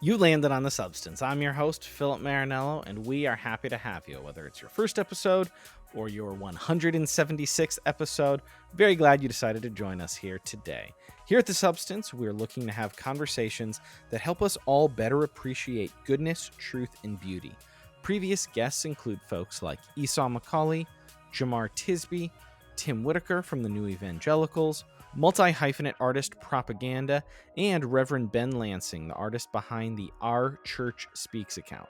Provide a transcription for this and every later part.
You landed on the substance. I'm your host, Philip Marinello, and we are happy to have you, whether it's your first episode or your 176th episode. Very glad you decided to join us here today. Here at The Substance, we're looking to have conversations that help us all better appreciate goodness, truth, and beauty. Previous guests include folks like Esau McCauley, Jamar Tisby, Tim Whitaker from the New Evangelicals, multi-hyphenate artist Propaganda, and Reverend Ben Lansing, the artist behind the Our Church Speaks account.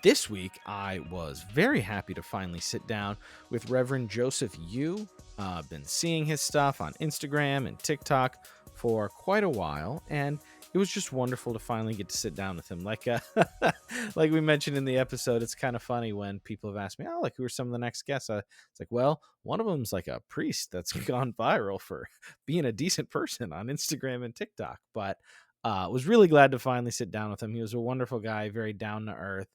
This week, I was very happy to finally sit down with Reverend Joseph Yoo. I've been seeing his stuff on Instagram and TikTok for quite a while, and it was just wonderful to finally get to sit down with him. Like we mentioned in the episode, it's kind of funny when people have asked me, "Oh, like who are some of the next guests?" It's like, well, one of them's like a priest that's gone viral for being a decent person on Instagram and TikTok. But was really glad to finally sit down with him. He was a wonderful guy, very down to earth,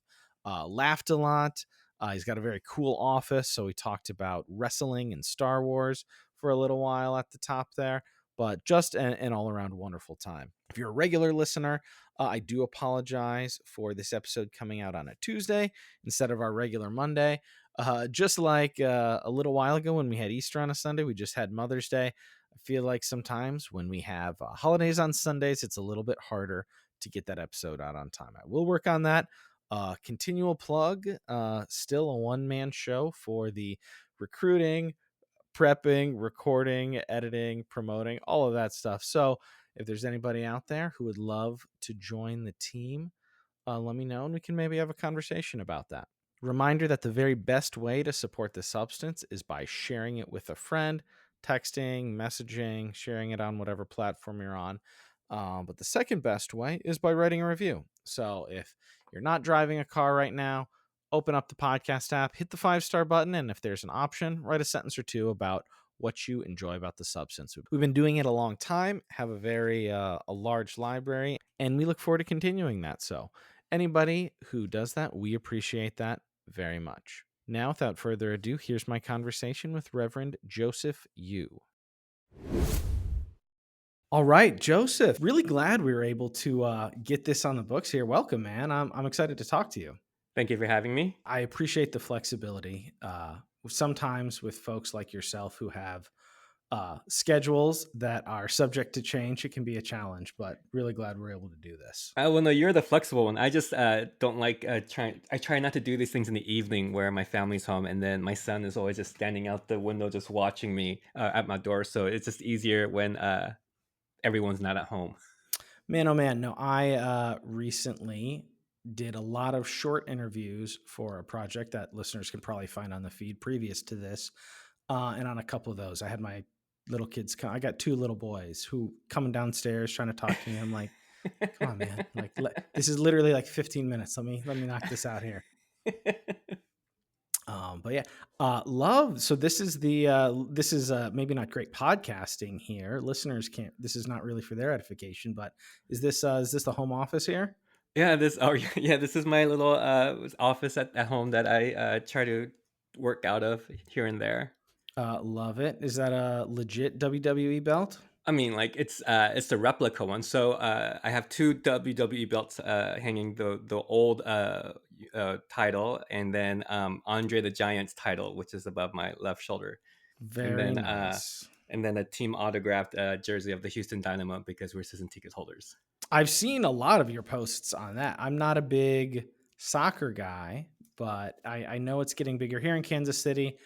laughed a lot. He's got a very cool office, so we talked about wrestling and Star Wars for a little while at the top there. But just an all-around wonderful time. If you're a regular listener, I do apologize for this episode coming out on a Tuesday instead of our regular Monday. Just like a little while ago when we had Easter on a Sunday, we just had Mother's Day. I feel like sometimes when we have holidays on Sundays, it's a little bit harder to get that episode out on time. I will work on that. Continual plug, still a one-man show for the recruiting, prepping, recording, editing, promoting, all of that stuff. So if there's anybody out there who would love to join the team, let me know and we can maybe have a conversation about that. Reminder that the very best way to support The Substance is by sharing it with a friend, texting, messaging, sharing it on whatever platform you're on. But the second best way is by writing a review. So if you're not driving a car right now, open up the podcast app, hit the 5-star button, and if there's an option, write a sentence or two about what you enjoy about The Substance. We've been doing it a long time, have a very a large library, and we look forward to continuing that. So anybody who does that, we appreciate that very much. Now, without further ado, here's my conversation with Reverend Joseph Yoo. All right, Joseph, really glad we were able to get this on the books here. Welcome, man. I'm excited to talk to you. Thank you for having me. I appreciate the flexibility. Sometimes with folks like yourself who have schedules that are subject to change, it can be a challenge, but really glad we're able to do this. Well, no, you're the flexible one. I just don't like trying. I try not to do these things in the evening where my family's home, and then my son is always just standing out the window, just watching me at my door. So it's just easier when everyone's not at home. Man, oh man, no, I recently did a lot of short interviews for a project that listeners can probably find on the feed previous to this. And on a couple of those, I had my little kids come. I got 2 little boys who coming downstairs trying to talk to me. I'm like, come on, man. Like, this is literally like 15 minutes. Let me knock this out here. But yeah, love. So this is maybe not great podcasting here. Listeners can't. This is not really for their edification. But is this the home office here? Yeah, this is my little office at home that I try to work out of here and there. Love it. Is that a legit WWE belt? I mean, like it's the replica one. So I have 2 WWE belts hanging, the old title, and then Andre the Giant's title, which is above my left shoulder, and Very then nice. a team autographed jersey of the Houston Dynamo because we're season ticket holders. I've seen a lot of your posts on that. I'm not a big soccer guy, but I know it's getting bigger here in Kansas City.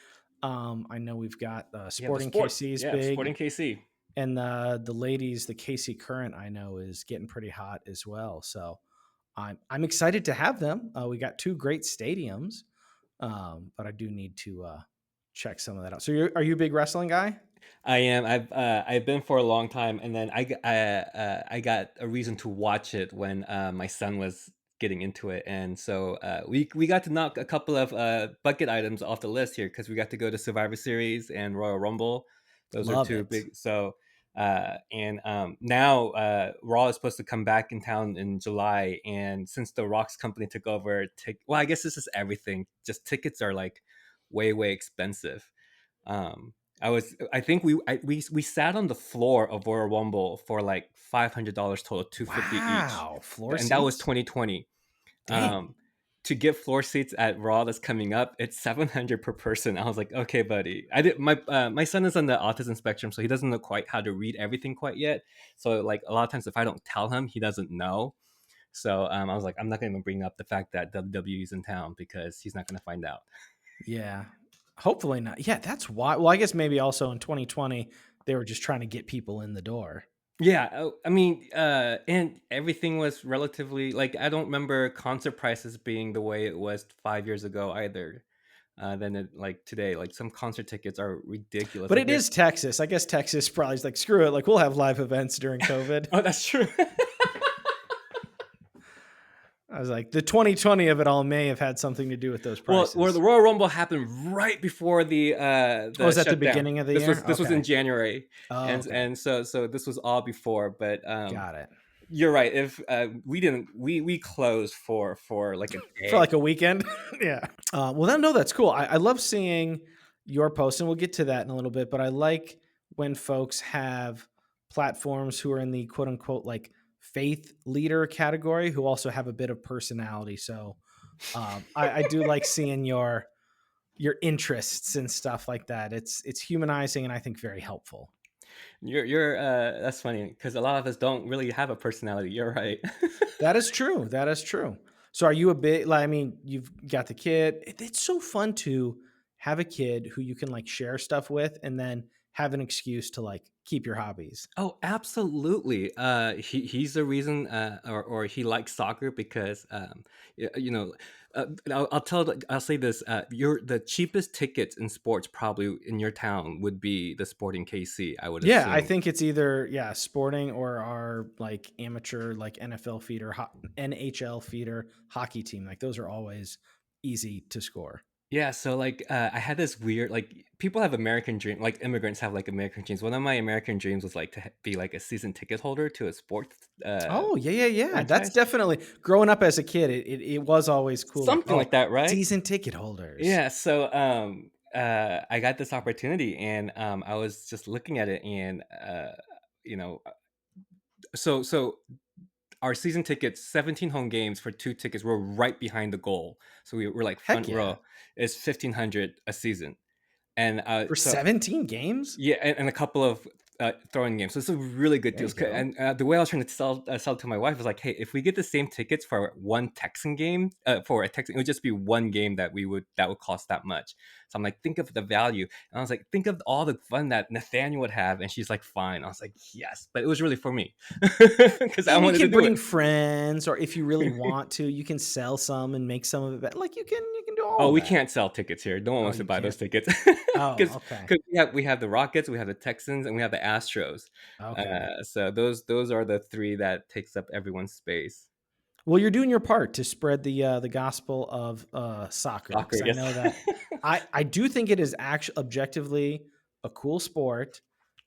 I know we've got Sporting KC is big. Sporting KC. And the ladies, the KC Current, I know is getting pretty hot as well. So I'm excited to have them. We got 2 great stadiums, but I do need to check some of that out. So are you a big wrestling guy? I am. I've been for a long time, and then I got a reason to watch it when my son was getting into it, and so we got to knock a couple of bucket items off the list here because we got to go to Survivor Series and Royal Rumble. Those Love are 2 it. big. So and now Raw is supposed to come back in town in July, and since the Rock's company took over, well, I guess this is everything. Just tickets are like way expensive. Um, I think we sat on the floor of Royal Rumble for like $500 total, 250 each, Wow, floor and that was seats? 2020. Dang. Um, to get floor seats at Raw that's coming up, it's 700 per person. I was like, okay, buddy. I did my son is on the autism spectrum, so he doesn't know quite how to read everything quite yet. So like a lot of times, if I don't tell him, he doesn't know. So I was like, I'm not going to bring up the fact that WWE is in town because he's not going to find out. Yeah. Hopefully not. Yeah, that's why. Well, I guess maybe also in 2020 they were just trying to get people in the door. Yeah, I mean, and everything was relatively like I don't remember concert prices being the way it was 5 years ago either. Than like today, like some concert tickets are ridiculous. But Like it they're is Texas. I guess Texas probably is like, screw it. Like, we'll have live events during COVID. oh, that's true. I was like, the 2020 of it all may have had something to do with those Well, the prices. Royal Rumble happened right before Oh, the was that the shutdown. beginning of the This year? was in Okay. January, Oh, and okay. so this was all before. But Got it. you're right. If we didn't, we closed for like a For day. like a weekend. Yeah. Well, then, no, that's cool. I love seeing your posts, and we'll get to that in a little bit. But I like when folks have platforms who are in the quote unquote like faith leader category who also have a bit of personality. So I do like seeing your interests and stuff like that. It's humanizing and I think very helpful. You're that's funny because a lot of us don't really have a personality. You're right. That is true. That is true. So are you a bit like, I mean, you've got the kid. It's so fun to have a kid who you can like share stuff with and then have an excuse to like keep your hobbies. Oh, absolutely. He's the reason, or he likes soccer because, you know, I'll say this: the cheapest tickets in sports probably in your town would be the Sporting KC. I would Yeah, I assume. think it's either sporting or our like amateur like NFL feeder, NHL feeder hockey team. Like those are always easy to score. Yeah, so like I had this weird like people have American dream like immigrants have like American dreams. One of my American dreams was like to be like a season ticket holder to a sports Oh, yeah, yeah, yeah. That's franchise, definitely growing up as a kid, it was always cool, like, something oh, like that, right? season ticket holders. Yeah, so I got this opportunity and I was just looking at it and you know so our season tickets 17 home games for 2 tickets were right behind the goal. So we're like Heck front yeah. row is 1500 a season. And For so 17 games? yeah, and a couple of throwing games. So it's a really good There deal. you go. And the way I was trying to sell to my wife was like, hey, if we get the same tickets for one Texan game, for a Texan, it would just be one game that would cost that much. So I'm like, think of the value. And I was like, think of all the fun that Nathaniel would have. And she's like, fine. I was like, yes, but it was really for me because I And you wanted to can do bring it. friends, or if you really want to, you can sell some and make some of it like, you can do all Oh, of we that. can't sell tickets here. No one Oh, wants to you buy those can't? tickets Oh, because okay. we have the Rockets, we have the Texans, and we have the Astros. Okay. So those are the three that takes up everyone's space. Well, you're doing your part to spread the gospel of soccer, Soccer, because I yes. know that I do think it is actually objectively a cool sport,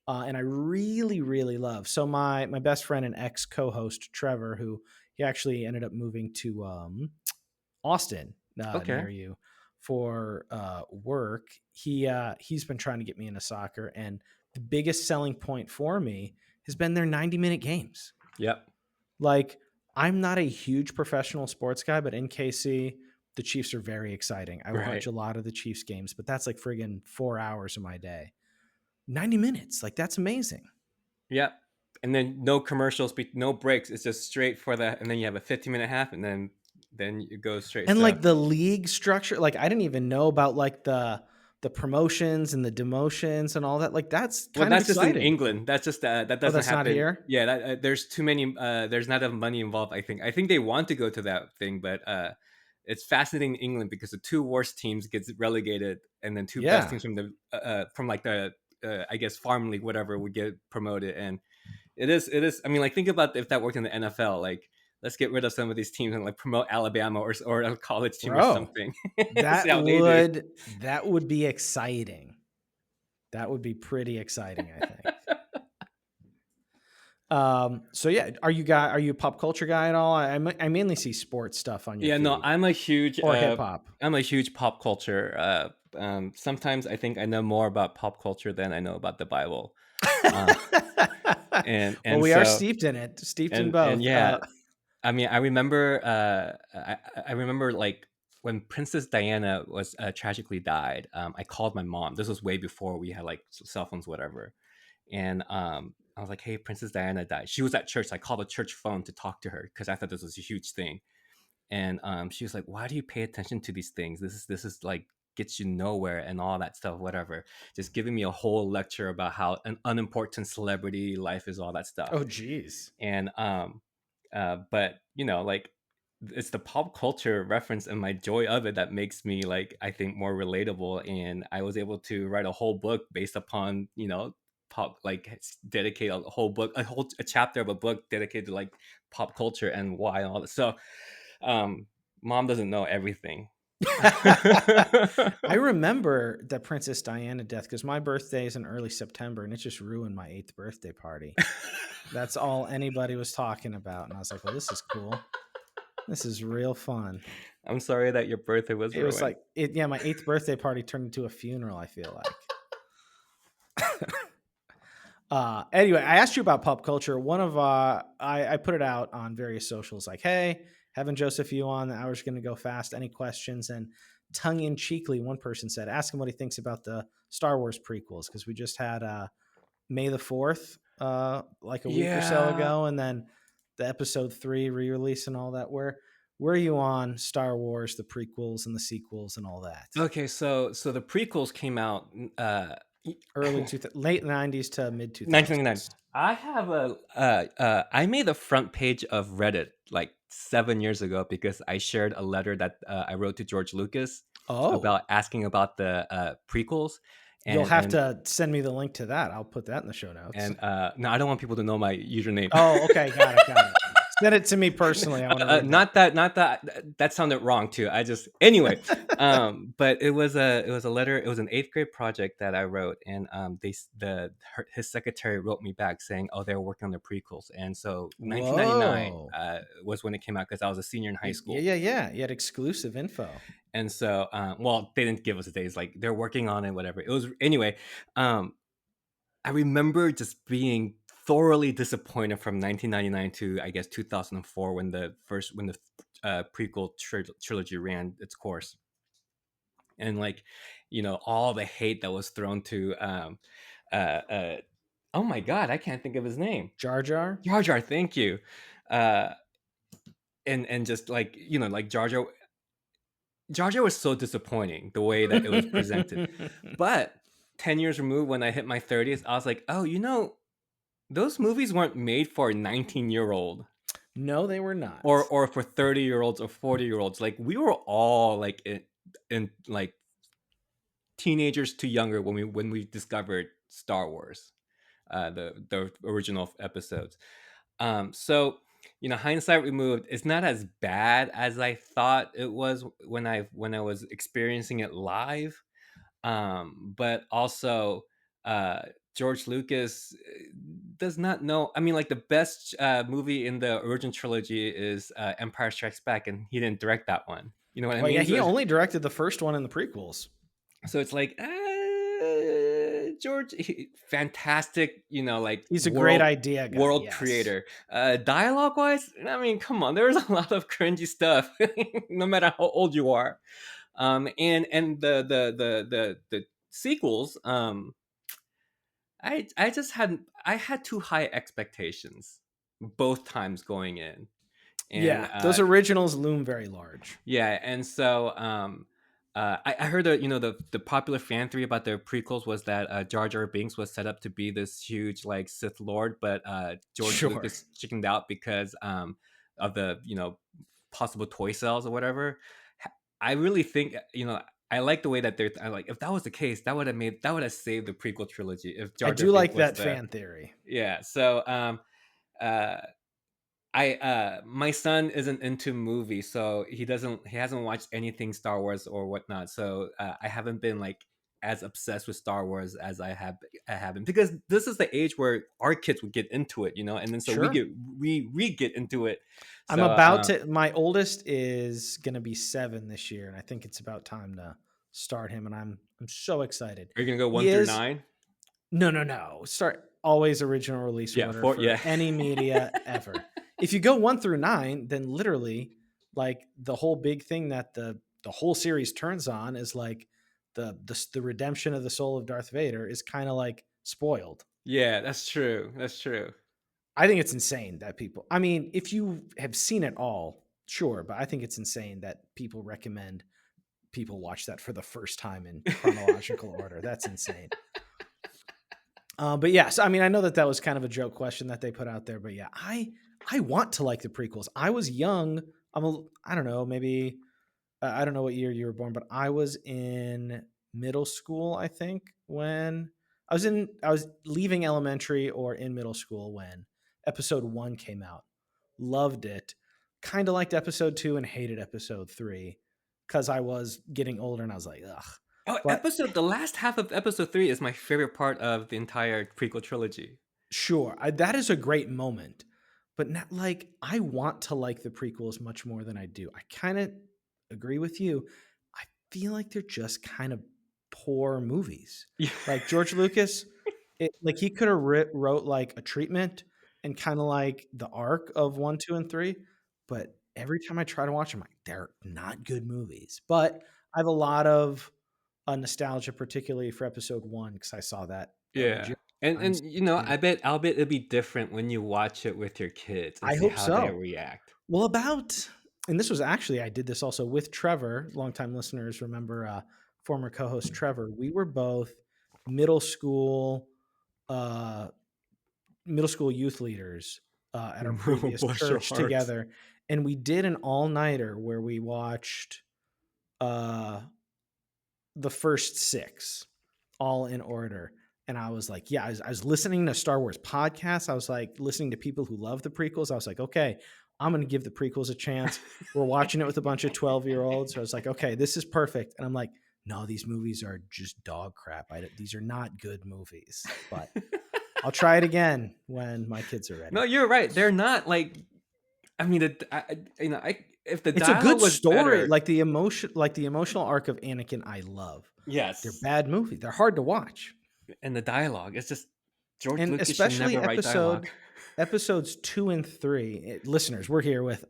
and I really really love. So my best friend and ex co-host Trevor, who he actually ended up moving to Austin Okay. near you for work. He's been trying to get me into soccer, and the biggest selling point for me has been their 90-minute games. Yep. Like, I'm not a huge professional sports guy, but in KC, the Chiefs are very exciting. I watch Right. a lot of the Chiefs games, but that's like friggin' 4 hours of my day. 90 minutes. Like, that's amazing. Yep. And then no commercials, no breaks. It's just straight for that, and then you have a 15-minute half, and then you go straight. And So like the league structure, like I didn't even know about like the promotions and the demotions and all that. Like that's well, kind of that's just in exciting. England. That's just that Oh, doesn't that's not happen. here? Yeah, there's too many. There's not enough money involved. I think they want to go to that thing, but it's fascinating in England because the two worst teams gets relegated, and then two best Yeah. teams from like the I guess farm league whatever would get promoted. And it is. I mean, like think about if that worked in the NFL. Like let's get rid of some of these teams and like promote Alabama or a college team or Bro, something. See that how they do. would that would be exciting. That would be pretty exciting, I think. So yeah, are you a pop culture guy at all? I mainly see sports stuff on your Yeah, no, feed or hip hop. I'm a huge pop culture Sometimes I think I know more about pop culture than I know about the Bible. Uh, and Well, and we are so steeped in it, steeped in and both. yeah, I mean, I remember I remember like when Princess Diana was tragically died. I called my mom. This was way before we had like cell phones, whatever. And I was like, "Hey, Princess Diana died." She was at church. So I called the church phone to talk to her because I thought this was a huge thing. And she was like, "Why do you pay attention to these things? This is like gets you nowhere and all that stuff, whatever." Just giving me a whole lecture about how an unimportant celebrity life is, all that Oh, stuff. geez. And but like it's the pop culture reference and my joy of it that makes me like I think more relatable. And I was able to write a whole book based upon pop, like dedicate a whole book, a chapter of a book dedicated to like pop culture and why and all that. So um mom doesn't know everything. I remember the Princess Diana death because my birthday is in early September and it just ruined my 8th birthday party. That's all anybody was talking about. And I was like, well, this is cool. This is real fun. I'm sorry that your birthday was It was ruined. like, yeah, my 8th birthday party turned into a funeral, I feel like. Anyway, I asked you about pop culture. One of I put it out on various socials, like, "Hey, having Joseph Yoo on. The hour's going to go fast. Any questions?" And tongue in cheekly, one person said, "Ask him what he thinks about the Star Wars prequels," because we just had May the 4th, like a week or so Yeah. ago, and then the Episode 3 re-release and all that. Where are you on Star Wars, the prequels and the sequels and all that? Okay, so the prequels came out Early late 90s to mid 1999. 2000s. I have I made a front page of Reddit like 7 years ago because I shared a letter that I wrote to George Lucas Oh, about asking about the prequels. you'll and have and to send me the link to that. I'll put that in the show notes. and no, I don't want people to know my username. Oh, okay. Got it. Got it. Send it to me personally. I want to read that. Not that sounded wrong too. I just anyway, but it was a letter. It was an eighth grade project that I wrote, and his secretary wrote me back saying, "Oh, they were working on the prequels," and so 1999 Whoa. was when it came out because I was a senior in high Yeah, school. yeah, yeah. You had exclusive info. And so, well, they didn't give us a days like they're working on it, whatever. It was anyway. Um, I remember just being thoroughly disappointed from 1999 to I guess 2004 when the prequel trilogy ran its course, and like all the hate that was thrown to uh, uh, oh my god, I can't think of his name. Jar Jar. Jar Jar, thank you. uh and just like like Jar Jar was so disappointing the way that it was presented. But 10 years removed, when I hit my 30s, I was like, oh, those movies weren't made for a 19-year-old No, they were or not. for 30-year-olds or 40-year-olds. Like we were all like in like teenagers to younger when we discovered Star Wars, the original episodes. So hindsight removed, it's not as bad as I thought it was when I was experiencing it live. But also uh George Lucas does not know. I mean, like the best movie in the original trilogy is Empire Strikes Back, and he didn't direct that one. You know what I Well, yeah, mean? he only directed the first one in the prequels. So it's like George, fantastic, like He's a great world idea guy. world Yes. creator. Dialogue wise, I mean, come on, there's a lot of cringy stuff, no matter how old you are. And the sequels, I had too high expectations both times going in. And Yeah, those originals loom very large. yeah, and so I heard that the popular fan theory about the prequels was that Jar Jar Binks was set up to be this huge like Sith Lord, but George Sure. Lucas chickened out because of the possible toy sales or whatever. I really think I like the way that I like, if that was the case, that would have saved the prequel trilogy if I Jar Jar do Binks like was that the fan theory. yeah. So uh I my son isn't into movies, so he hasn't watched anything Star Wars or whatnot. So I haven't been like as obsessed with Star Wars as I have been, because this is the age where our kids would get into it, and then so we Sure. get into it. I'm So about to my oldest is going to be 7 this year and I think it's about time to start him, and I'm so excited. Are you gonna go He 1 through is 9? no. Start always original release Yeah, order 4, for yeah. any media ever. If you go 1 through 9, then literally like the whole big thing that the whole series turns on is like the redemption of the soul of Darth Vader is kind of like spoiled. Yeah, that's true. That's true. I think it's insane that people, I mean, if you have seen it all, sure, but I think it's insane that people recommend people watch that for the first time in chronological order. That's insane. But yes, I mean, I know that that was kind of a joke question that they put out there, but yeah, I want to like the prequels. I was young. I don't know, maybe I don't know what year you were born, but I was in middle school, I think, when I was leaving elementary or in middle school when episode 1 came out. Loved it. Kind of liked episode 2 and hated episode 3 cuz I was getting older and I was like, ugh. Oh, But the last half of episode 3 is my favorite part of the entire prequel trilogy. sure, that is a great moment. But not like I want to like the prequels much more than I do. I kind of agree with you. I feel like they're just kind of poor movies. Yeah. Like George Lucas, like he could have wrote like a treatment and kind of like the arc of 1, 2, and 3. But every time I try to watch them, like they're not good movies. But I have a lot of nostalgia, particularly for episode 1, because I saw that a Yeah. bajillion times. And I'll bet it'll be different when you watch it with your kids and I see hope how they so. react. Well, and this was actually, I did this also with Trevor. Longtime listeners remember former co-host Trevor. We were both middle school, uh, middle school youth leaders at our Oh, previous bless your church hearts. together, and we did an all-nighter where we watched uh, the first 6 all in order. And I was like, yeah, I was listening to Star Wars podcasts. I was like listening to people who love the prequels. I was like, okay, I'm going to give the prequels a chance. We're watching it with a bunch of 12-year-olds. So I was like, okay, this is perfect. And I'm like, no, these movies are just dog crap. These are not good movies, but I'll try it again when my kids are No, ready. you're right. They're not like I mean, if the It's a dialogue good was story. better. Like the emotional arc of Anakin, I love. They're Yes. bad movies. They're hard to watch. And the dialogue, it's just George And Lucas should especially never write dialogue. episodes 2 and 3. Listeners, we're here with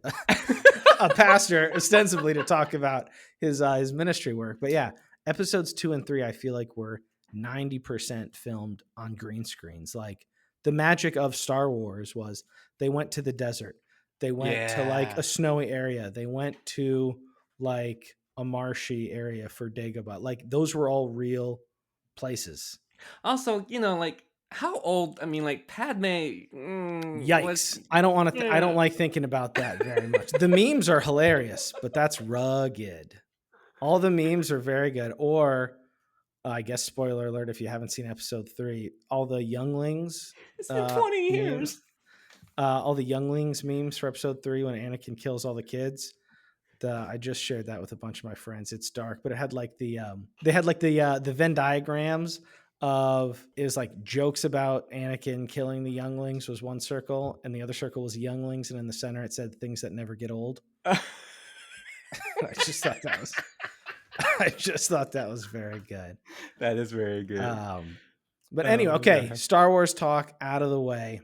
a pastor ostensibly to talk about his ministry work. But yeah, episodes 2 and 3 I feel like were 90% filmed on green screens. Like the magic of Star Wars was they went to the desert. They went to like a Yeah. snowy area. They went to like a marshy area for Dagobah. Like those were all real places. Also, like how old? I mean, like Padme was. Yikes. I don't want to I don't Yeah. like thinking about that very much. The memes are hilarious, but that's rugged. All the memes are very good. Or I guess spoiler alert if you haven't seen episode 3, all the younglings It's been 20 memes, years. all the younglings memes for episode 3 when Anakin kills all the kids. I just shared that with a bunch of my friends. It's dark, but it had like they had like the Venn diagrams of it was like jokes about Anakin killing the younglings was one circle, and the other circle was younglings, and in the center it said things that never get old. I just thought that was I just thought that was very good. That is very good. But anyway, Oh okay, god. Star Wars talk out of the way.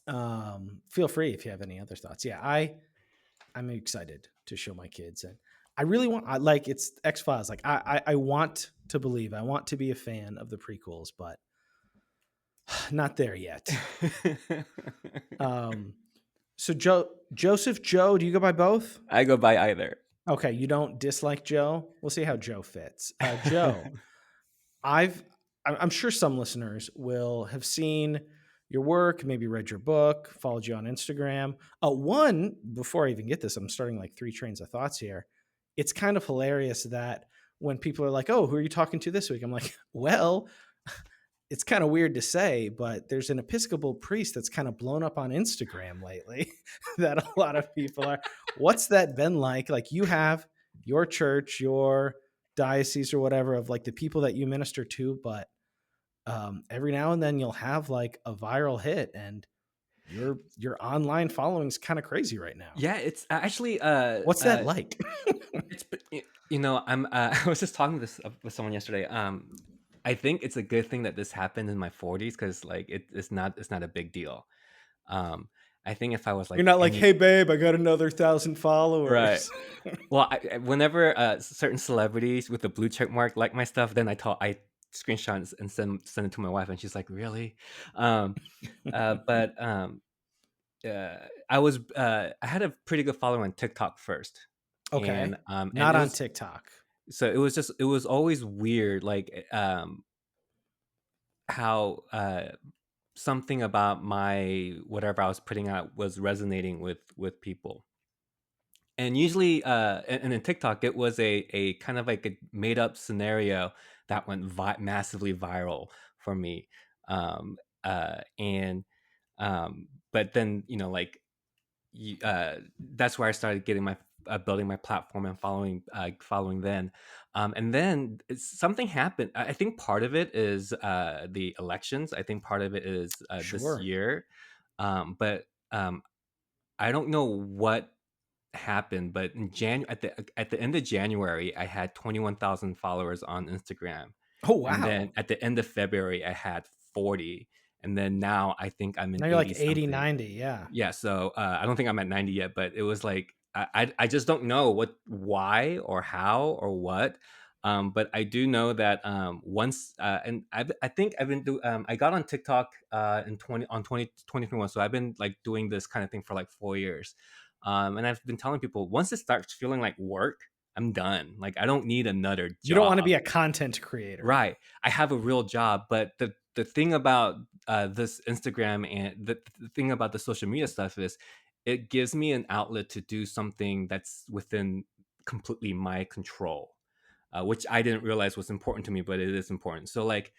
Feel free if you have any other thoughts. Yeah, I'm excited to show my kids, and I really want. I like it's X-Files. Like I want to believe. I want to be a fan of the prequels, but not there yet. So Joseph Joe, do you go by both? I go by either. Okay, you don't dislike Joe. We'll see how Joe fits. Joe, I'm sure some listeners will have seen your work, maybe read your book, followed you on Instagram. One, before I even get this, I'm starting like 3 trains of thoughts here. It's kind of hilarious that when people are like, oh, who are you talking to this week? I'm like, well, it's kind of weird to say, but there's an Episcopal priest that's kind of blown up on Instagram lately that a lot of people are. What's that been like? Like you have your church, your diocese or whatever of like the people that you minister to, but every now and then you'll have like a viral hit. And Your online following's kind of crazy right now. Yeah, it's actually What's that like? it's I'm I was just talking this with someone yesterday. I think it's a good thing that this happened in my 40s because like it's not a big deal. Um, I think if I was You're like not like, any "Hey babe, I got another 1,000 right. followers." Well, whenever certain celebrities with the blue check mark like my stuff, then I screenshot and send it to my wife, and she's like, "Really?" Um, but I had a pretty good following on TikTok first, Okay. and Not on TikTok. it was always weird, like how something about my whatever I was putting out was resonating with people. And usually, and in TikTok, it was a kind of like a made up scenario that went massively viral for me. And but then like that's where I started getting my building my platform and following then. And then something happened. I think part of it is the elections. I think part of it is this Sure. year. But I don't know what happened, but in at the end of January, I had 21,000 followers on Instagram, Oh, and then wow. at the end of February, I had 40, and then now I think I'm in Now you're like 80 80, something. 90. Yeah. Yeah, so, I don't think I'm at 90 yet, but it was like I just don't know why or how or what, but I do know that, once, and I think I've been I got on TikTok, in 2021, so I've been, like, doing this kinda thing for, like, 4 years, and I've been telling people, once it starts feeling like work, I'm done, like, I don't need another You don't wanna job. be a content creator. Right. I have a real job, but the thing about this Instagram and the thing about the social media stuff is it gives me an outlet to do something that's within completely my control, which I didn't realize was important to me, but it is important. So like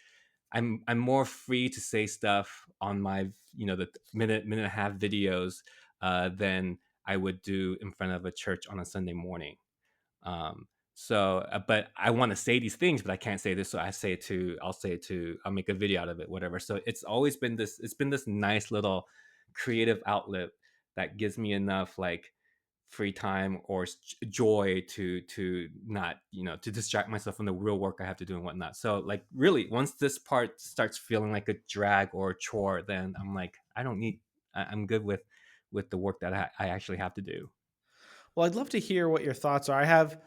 I'm more free to say stuff on my the minute and a half videos than I would do in front of a church on a Sunday morning. But I want to say these things, but I can't say this. So I'll make a video out of it, whatever. So it's been this nice little creative outlet that gives me enough like free time or joy to not, to distract myself from the real work I have to do and whatnot. So like really, once this part starts feeling like a drag or a chore, then I'm like, I don't need, I'm good with the work that I actually have to do. Well, I'd love to hear what your thoughts are. I have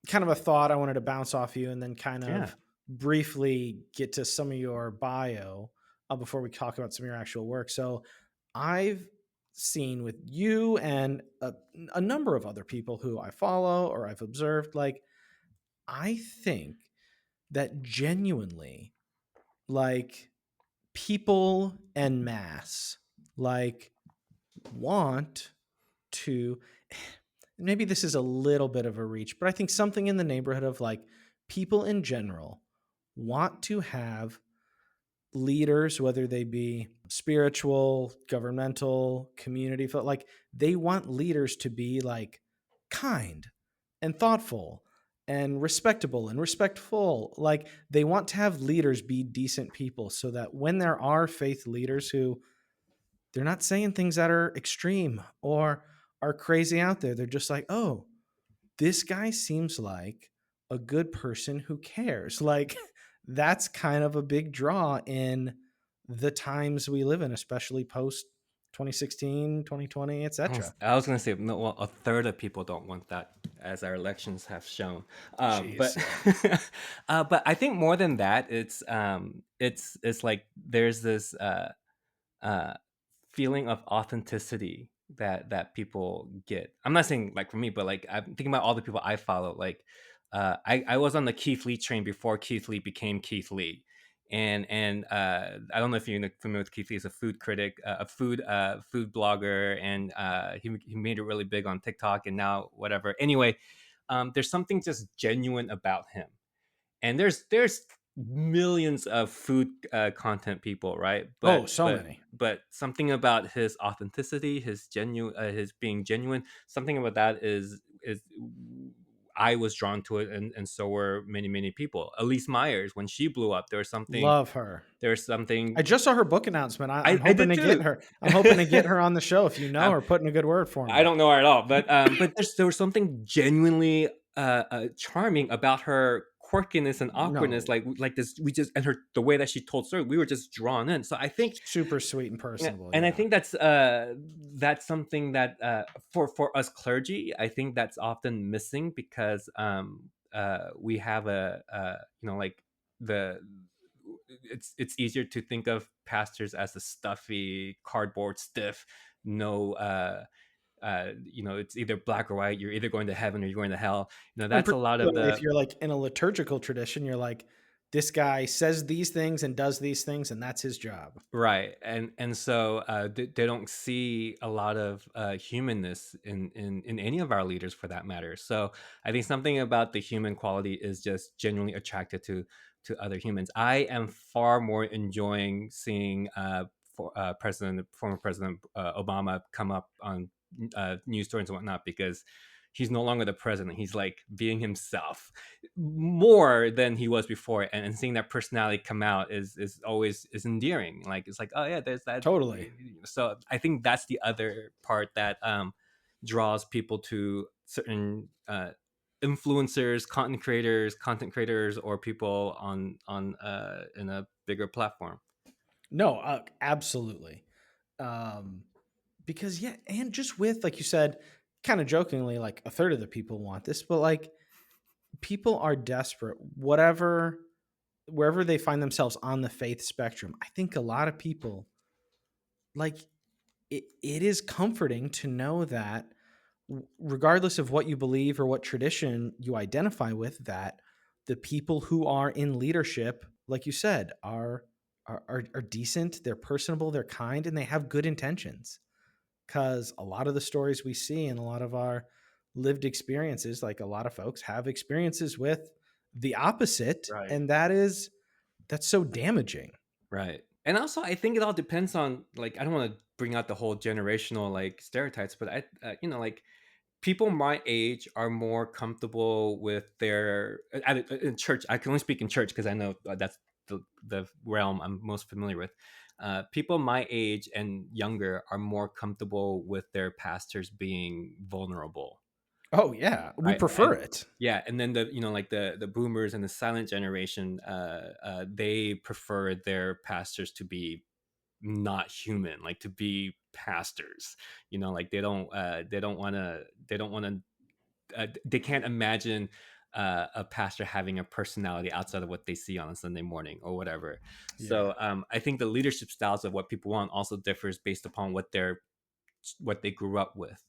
kind of a thought I wanted to bounce off you and then kind Yeah. of briefly get to some of your bio before we talk about some of your actual work. So, I've seen with you and a number of other people who I follow or I've observed, like, I think that genuinely, like, people en masse, like, want to, maybe this is a little bit of a reach, but I think something in the neighborhood of like people in general want to have leaders, whether they be spiritual, governmental, community, like they want leaders to be like kind and thoughtful and respectable and respectful. Like they want to have leaders be decent people so that when there are faith leaders who they're not saying things that are extreme or are crazy out there, they're just like, oh, this guy seems like a good person who cares. Like that's kind of a big draw in the times we live in, especially post 2016, 2020, etc. I was gonna say no. Well, a third of people don't want that, as our elections have shown. But Jeez, yeah. but I think more than that, it's like there's this uh, feeling of authenticity that people get. I'm not saying like for me, but like I'm thinking about all the people I follow. Like I was on the Keith Lee train before Keith Lee became Keith Lee. And I don't know if you're familiar with Keith Lee. He's a food critic, food blogger, and he made it really big on TikTok and now whatever. Anyway, there's something just genuine about him, and there's millions of food content people, right? Oh, so many. But something about his authenticity, his being genuine, something about that is I was drawn to it, and so were many people. Elise Myers, when she blew up, Love her. there's something I just saw her book announcement. I'm I hoping did to get too. her. I'm hoping to get her on the show. If you know her, put in a good word for I me. don't know her at all, but there was something genuinely charming about her quirkiness and awkwardness, No, like this. We just and her the way that she told story, we were just drawn in. So I think, super sweet and yeah, personable. and I Yeah, think that's something that for us clergy, I think that's often missing because we have like the it's easier to think of pastors as a stuffy cardboard stiff, no it's either black or white. You're either going to heaven or you're going to hell. and That's a lot of particularly if the you're like in a liturgical tradition, you're like, this guy says these things and does these things, and that's his job. right, and so they don't see a lot of humanness in any of our leaders for that matter. So I think something about the human quality is just genuinely attracted to other humans. I am far more enjoying seeing former President Obama come up on news stories and whatnot because he's no longer the president. He's like being himself more than he was before, and seeing that personality come out is always is endearing. Like it's like, oh yeah, there's that. Totally. So I think that's the other part that draws people to certain influencers, content creators, or people on in a bigger platform. No, absolutely. Um, because yeah, and just with like you said, kind of jokingly, like a third of the people want this, but like people are desperate. Whatever, wherever they find themselves on the faith spectrum, I think a lot of people like it is comforting to know that regardless of what you believe or what tradition you identify with, that the people who are in leadership, like you said, are decent, they're personable, they're kind, and they have good intentions. Because a lot of the stories we see and a lot of our lived experiences, like a lot of folks have experiences with the opposite, Right. and that's so damaging. Right. And also, I think it all depends on like I don't want to bring out the whole generational like stereotypes, but I like people my age are more comfortable with their in church. I can only speak in church because I know that's the realm I'm most familiar with. People my age and younger are more comfortable with their pastors being vulnerable, Oh yeah, we right? prefer And it. yeah, and then like the boomers and the silent generation, they prefer their pastors to be not human, like to be pastors. Like they don't want to they can't imagine a pastor having a personality outside of what they see on a Sunday morning or whatever. Yeah. So I think the leadership styles of what people want also differs based upon what they grew up with.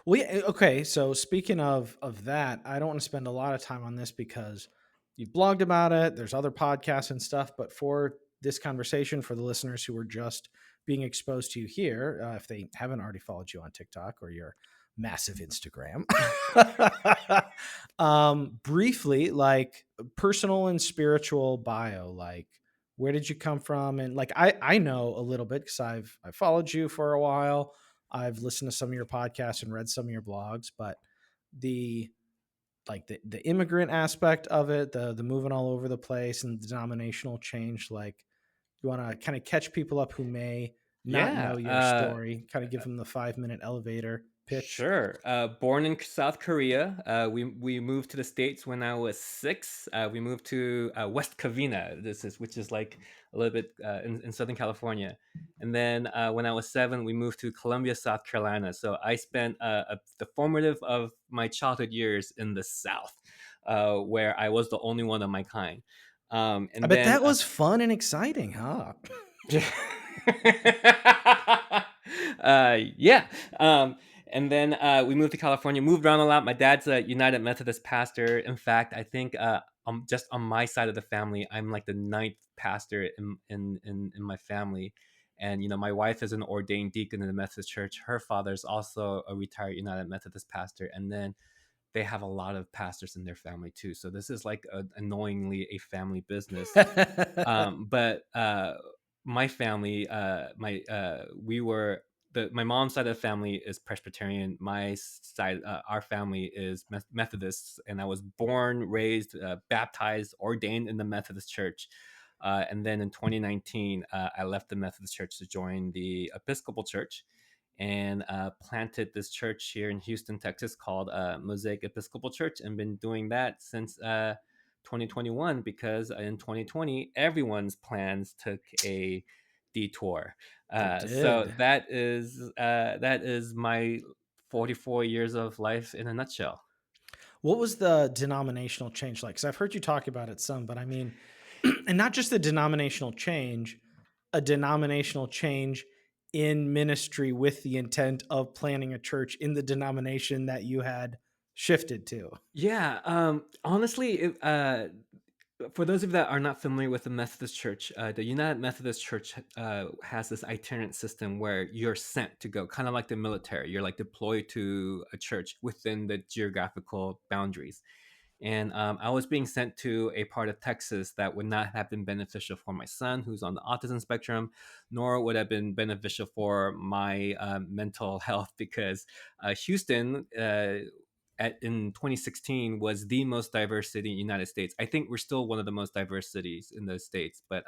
Well, yeah, okay. So speaking of that, I don't want to spend a lot of time on this because you've blogged about it. There's other podcasts and stuff, but for this conversation, for the listeners who are just being exposed to you here, if they haven't already followed you on TikTok or your massive Instagram, briefly, like personal and spiritual bio, like where did you come from, and like I know a little bit because I've followed you for a while. I've listened to some of your podcasts and read some of your blogs, but the the immigrant aspect of it, the moving all over the place and the denominational change, like you want to kind of catch people up who may not Yeah. know your story, kind of give them the 5 minute elevator pitch. Sure. Born in South Korea, we moved to the States when I was 6. We moved to West Covina. Which is like a little bit in Southern California, and then when I was 7, we moved to Columbia, South Carolina. So I spent the formative of my childhood years in the South, where I was the only one of my kind. I And bet then that was fun and exciting, huh? yeah. And then we moved to California, moved around a lot. My dad's a United Methodist pastor. In fact, I think just on my side of the family, I'm like the ninth pastor in my family. And my wife is an ordained deacon in the Methodist Church. Her father's also a retired United Methodist pastor, and then they have a lot of pastors in their family too. So this is like annoyingly a family business. But my family, my we were my mom's side of the family is Presbyterian. My side, our family is Methodists, and I was born, raised, baptized, ordained in the Methodist Church. And then in 2019, I left the Methodist Church to join the Episcopal Church, and planted this church here in Houston, Texas, called Mosaic Episcopal Church, and been doing that since 2021, because in 2020 everyone's plans took a detour. They So did. that is my 44 years of life in a nutshell. What was the denominational change like? Because I've heard you talk about it some, but I mean, and not just the denominational change, a denominational change in ministry with the intent of planning a church in the denomination that you had shifted to. Yeah, honestly, for those of you that are not familiar with the Methodist Church, the United Methodist Church has this itinerant system where you're sent to go, kind of like the military. You're like deployed to a church within the geographical boundaries. And I was being sent to a part of Texas that would not have been beneficial for my son, who's on the autism spectrum, nor would have been beneficial for my mental health, because Houston, in 2016, was the most diverse city in the United States. I think we're still one of the most diverse cities in the States, but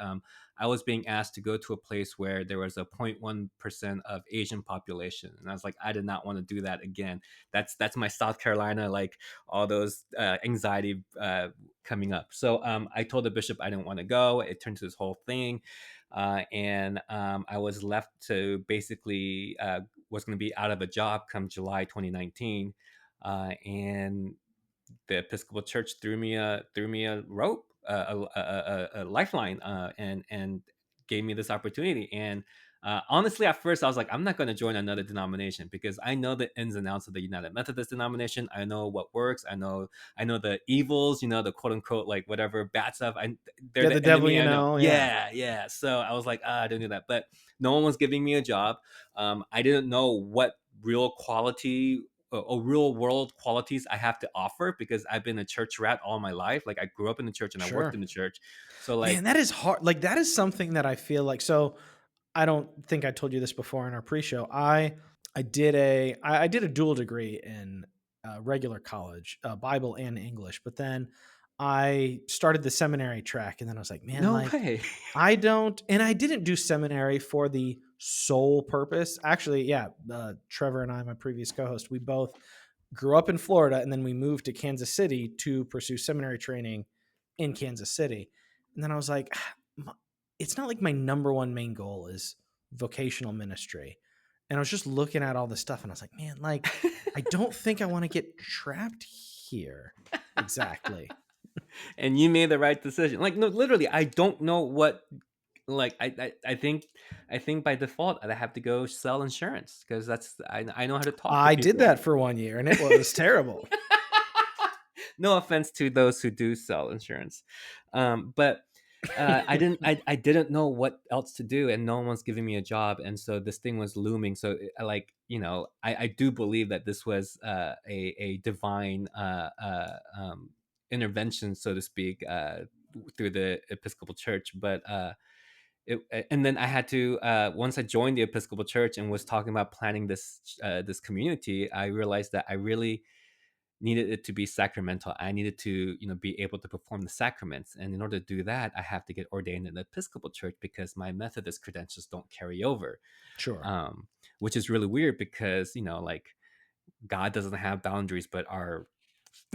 I was being asked to go to a place where there was a 0.1% of Asian population. And I was like, I did not want to do that again. That's my South Carolina, like all those anxiety coming up. So I told the bishop I didn't want to go. It turned to this whole thing. And I was left to basically was going to be out of a job come July 2019. And the Episcopal Church threw me a rope, a lifeline, and gave me this opportunity. And honestly, at first, I was like, I'm not going to join another denomination, because I know the ins and outs of the United Methodist denomination. I know what works. I know the evils. You know, the quote unquote like whatever bad stuff. They're Yeah, the the devil, enemy. you I know. know. Yeah, Yeah, yeah. So I was like, I don't do that. But no one was giving me a job. I didn't know what real quality or real world qualities I have to offer, because I've been a church rat all my life. Like I grew up in the church and I worked sure. in the church. So like, Man, that is hard. Like that is something that I feel like. So I don't think I told you this before in our pre-show. I did a dual degree in regular college, Bible and English, but then I started the seminary track, and then I was like, man, no like way. I don't, and I didn't do seminary for the sole purpose. Actually, yeah, Trevor and I, my previous co-host, we both grew up in Florida, and then we moved to Kansas City to pursue seminary training in Kansas City. And then I was like, it's not like my number one main goal is vocational ministry. And I was just looking at all this stuff, and I was like, man, like, I don't think I want to get trapped here. Exactly. And you made the right decision. Like, no, literally, I don't know what, like, I think by default I have to go sell insurance, because I know how to talk to I did people. that for 1 year, and it was terrible. No offense to those who do sell insurance, but I didn't know what else to do, and no one was giving me a job, and so this thing was looming. So like, you know, I do believe that this was a divine intervention, so to speak, through the Episcopal Church. But and then I had to, once I joined the Episcopal Church and was talking about planning this community, I realized that I really needed it to be sacramental. I needed to, you know, be able to perform the sacraments. And in order to do that, I have to get ordained in the Episcopal Church, because my Methodist credentials don't carry over. Sure. Which is really weird, because, you know, like God doesn't have boundaries, but our,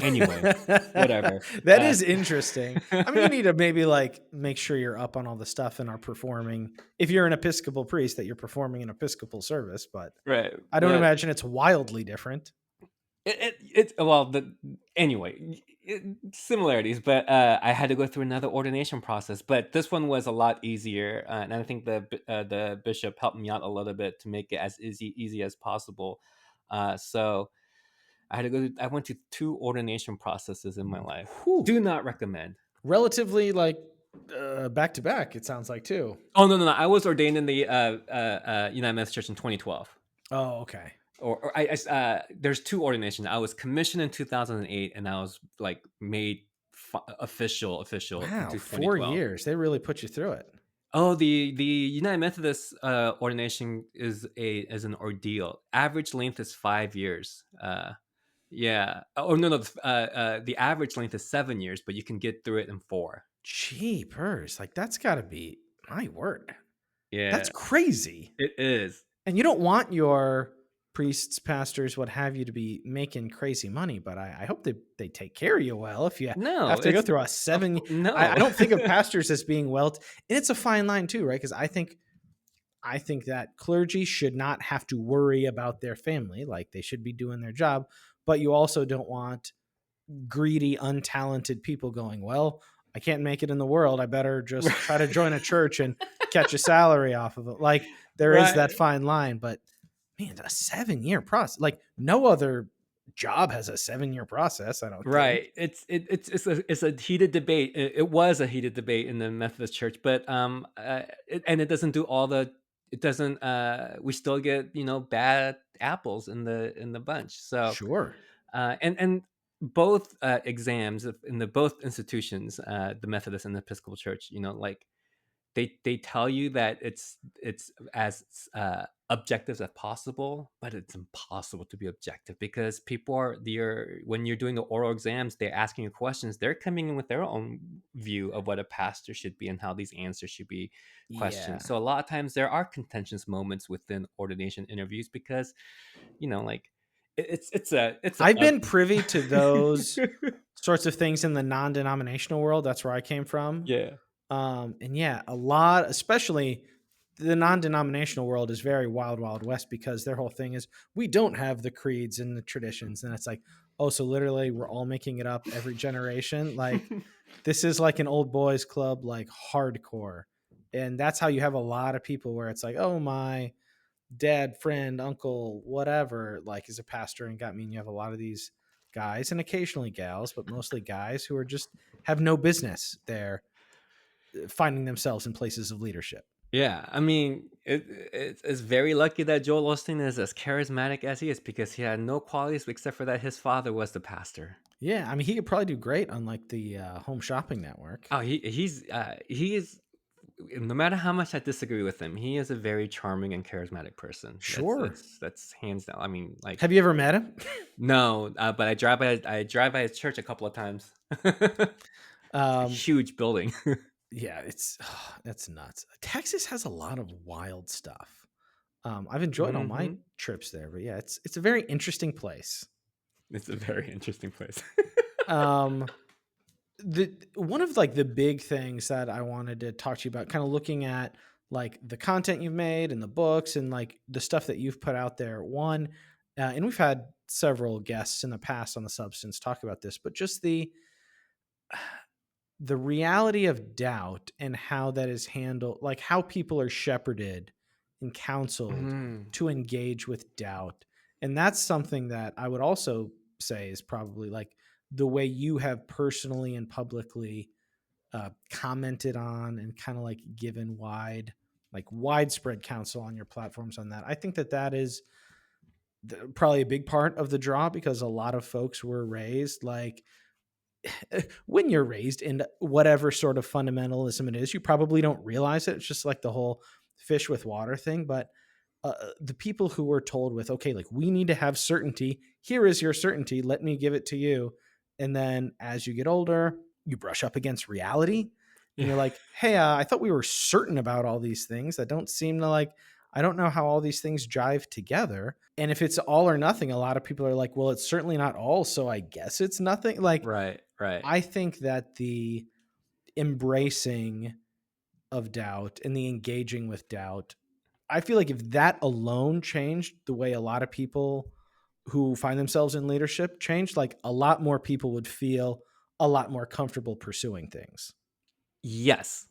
anyway, whatever. That is interesting. I mean, you need to maybe like make sure you're up on all the stuff and are performing. If you're an Episcopal priest, that you're performing an Episcopal service, but Right. I don't But imagine it's wildly different. it well, the anyway, similarities, but I had to go through another ordination process, but this one was a lot easier, and I think the bishop helped me out a little bit to make it as easy as possible. So I had to go. I went to two ordination processes in my life. Whew. Do not recommend. Relatively like back to back, it sounds like too. Oh, no, no, no! I was ordained in the United Methodist Church in 2012. Oh, okay. Or there's two ordinations. I was commissioned in 2008, and I was like made official Wow, into four 2012. years. They really put you through it. Oh, the United Methodist ordination is an ordeal. Average length is 5 years. Yeah. Oh no, no. The average length is 7 years, but you can get through it in 4. Jeepers, like, that's gotta be my word. That's Yeah, crazy. it is. And you don't want your priests, pastors, what have you, to be making crazy money, but I hope they take care of you well if you No, have to go it's through a 7. I no. don't think of pastors as being and it's a fine line too, right? Because I think that clergy should not have to worry about their family, like, they should be doing their job, but you also don't want greedy, untalented people going, well, I can't make it in the world. I better just try to join a church and catch a salary off of it. Like, there is that Right. fine line, but man, a 7 year process, like, no other job has a 7 year process, I don't think. Right. It's a heated debate. It was a heated debate in the Methodist Church, but and it doesn't do all the. It doesn't. We still get bad apples in the bunch. So Sure. and both exams in the both institutions, the Methodist and the Episcopal Church, like they tell you that it's as objective as possible, but it's impossible to be objective because people are when you're doing the oral exams, they're asking you questions. They're coming in with their own view of what a pastor should be and how these answers should be questioned. Yeah. So a lot of times there are contentious moments within ordination interviews because like it's a I've been privy to those sorts of things in the non-denominational world. That's where I came from. yeah. And yeah, a lot, especially the non-denominational world, is very wild, wild west because their whole thing is we don't have the creeds and the traditions, and it's like, oh, so literally we're all making it up every generation. Like, this is like an old boys club, like, hardcore, and that's how you have a lot of people where it's like, oh, my dad, friend, uncle, whatever, like, is a pastor and got me. And you have a lot of these guys and occasionally gals, but mostly guys who are just have no business there finding themselves in places of leadership. Yeah, I mean, it's very lucky that Joel Osteen is as charismatic as he is because he had no qualities except for that his father was the pastor. Yeah, I mean, he could probably do great on, like, the Home Shopping Network. Oh, he is. No matter how much I disagree with him, he is a very charming and charismatic person. Sure. That's hands down. I mean, like Have you ever met him? no, but I drive by his church a couple of times. It's a um, huge building. yeah, it's that's nuts. Texas has a lot of wild stuff. I've enjoyed all my hmm trips there, but yeah, it's a very interesting place. It's a very interesting place. Um, the one of, like, the big things that I wanted to talk to you about, kind of looking at, like, the content you've made and the books and, like, the stuff that you've put out there. One, and we've had several guests in the past on the Substance talk about this, but just the reality of doubt and how that is handled, like, how people are shepherded and counseled Mhm. to engage with doubt. And that's something that I would also say is probably, like, the way you have personally and publicly commented on and kind of, like, given widespread counsel on your platforms on that. I think that that is probably a big part of the draw because a lot of folks were raised, like, when you're raised in whatever sort of fundamentalism it is, you probably don't realize it. It's just like the whole fish with water thing. But the people who were told with, okay, like, we need to have certainty. Here is your certainty. Let me give it to you. And then as you get older, you brush up against reality and Yeah. you're like, hey, I thought we were certain about all these things. That don't seem to, like, I don't know how all these things jive together. And if it's all or nothing, a lot of people are like, well, it's certainly not all. So I guess it's nothing. Like, Right, right. I think that the embracing of doubt and the engaging with doubt, I feel like if that alone changed the way a lot of people who find themselves in leadership changed, like, a lot more people would feel a lot more comfortable pursuing things. Yes,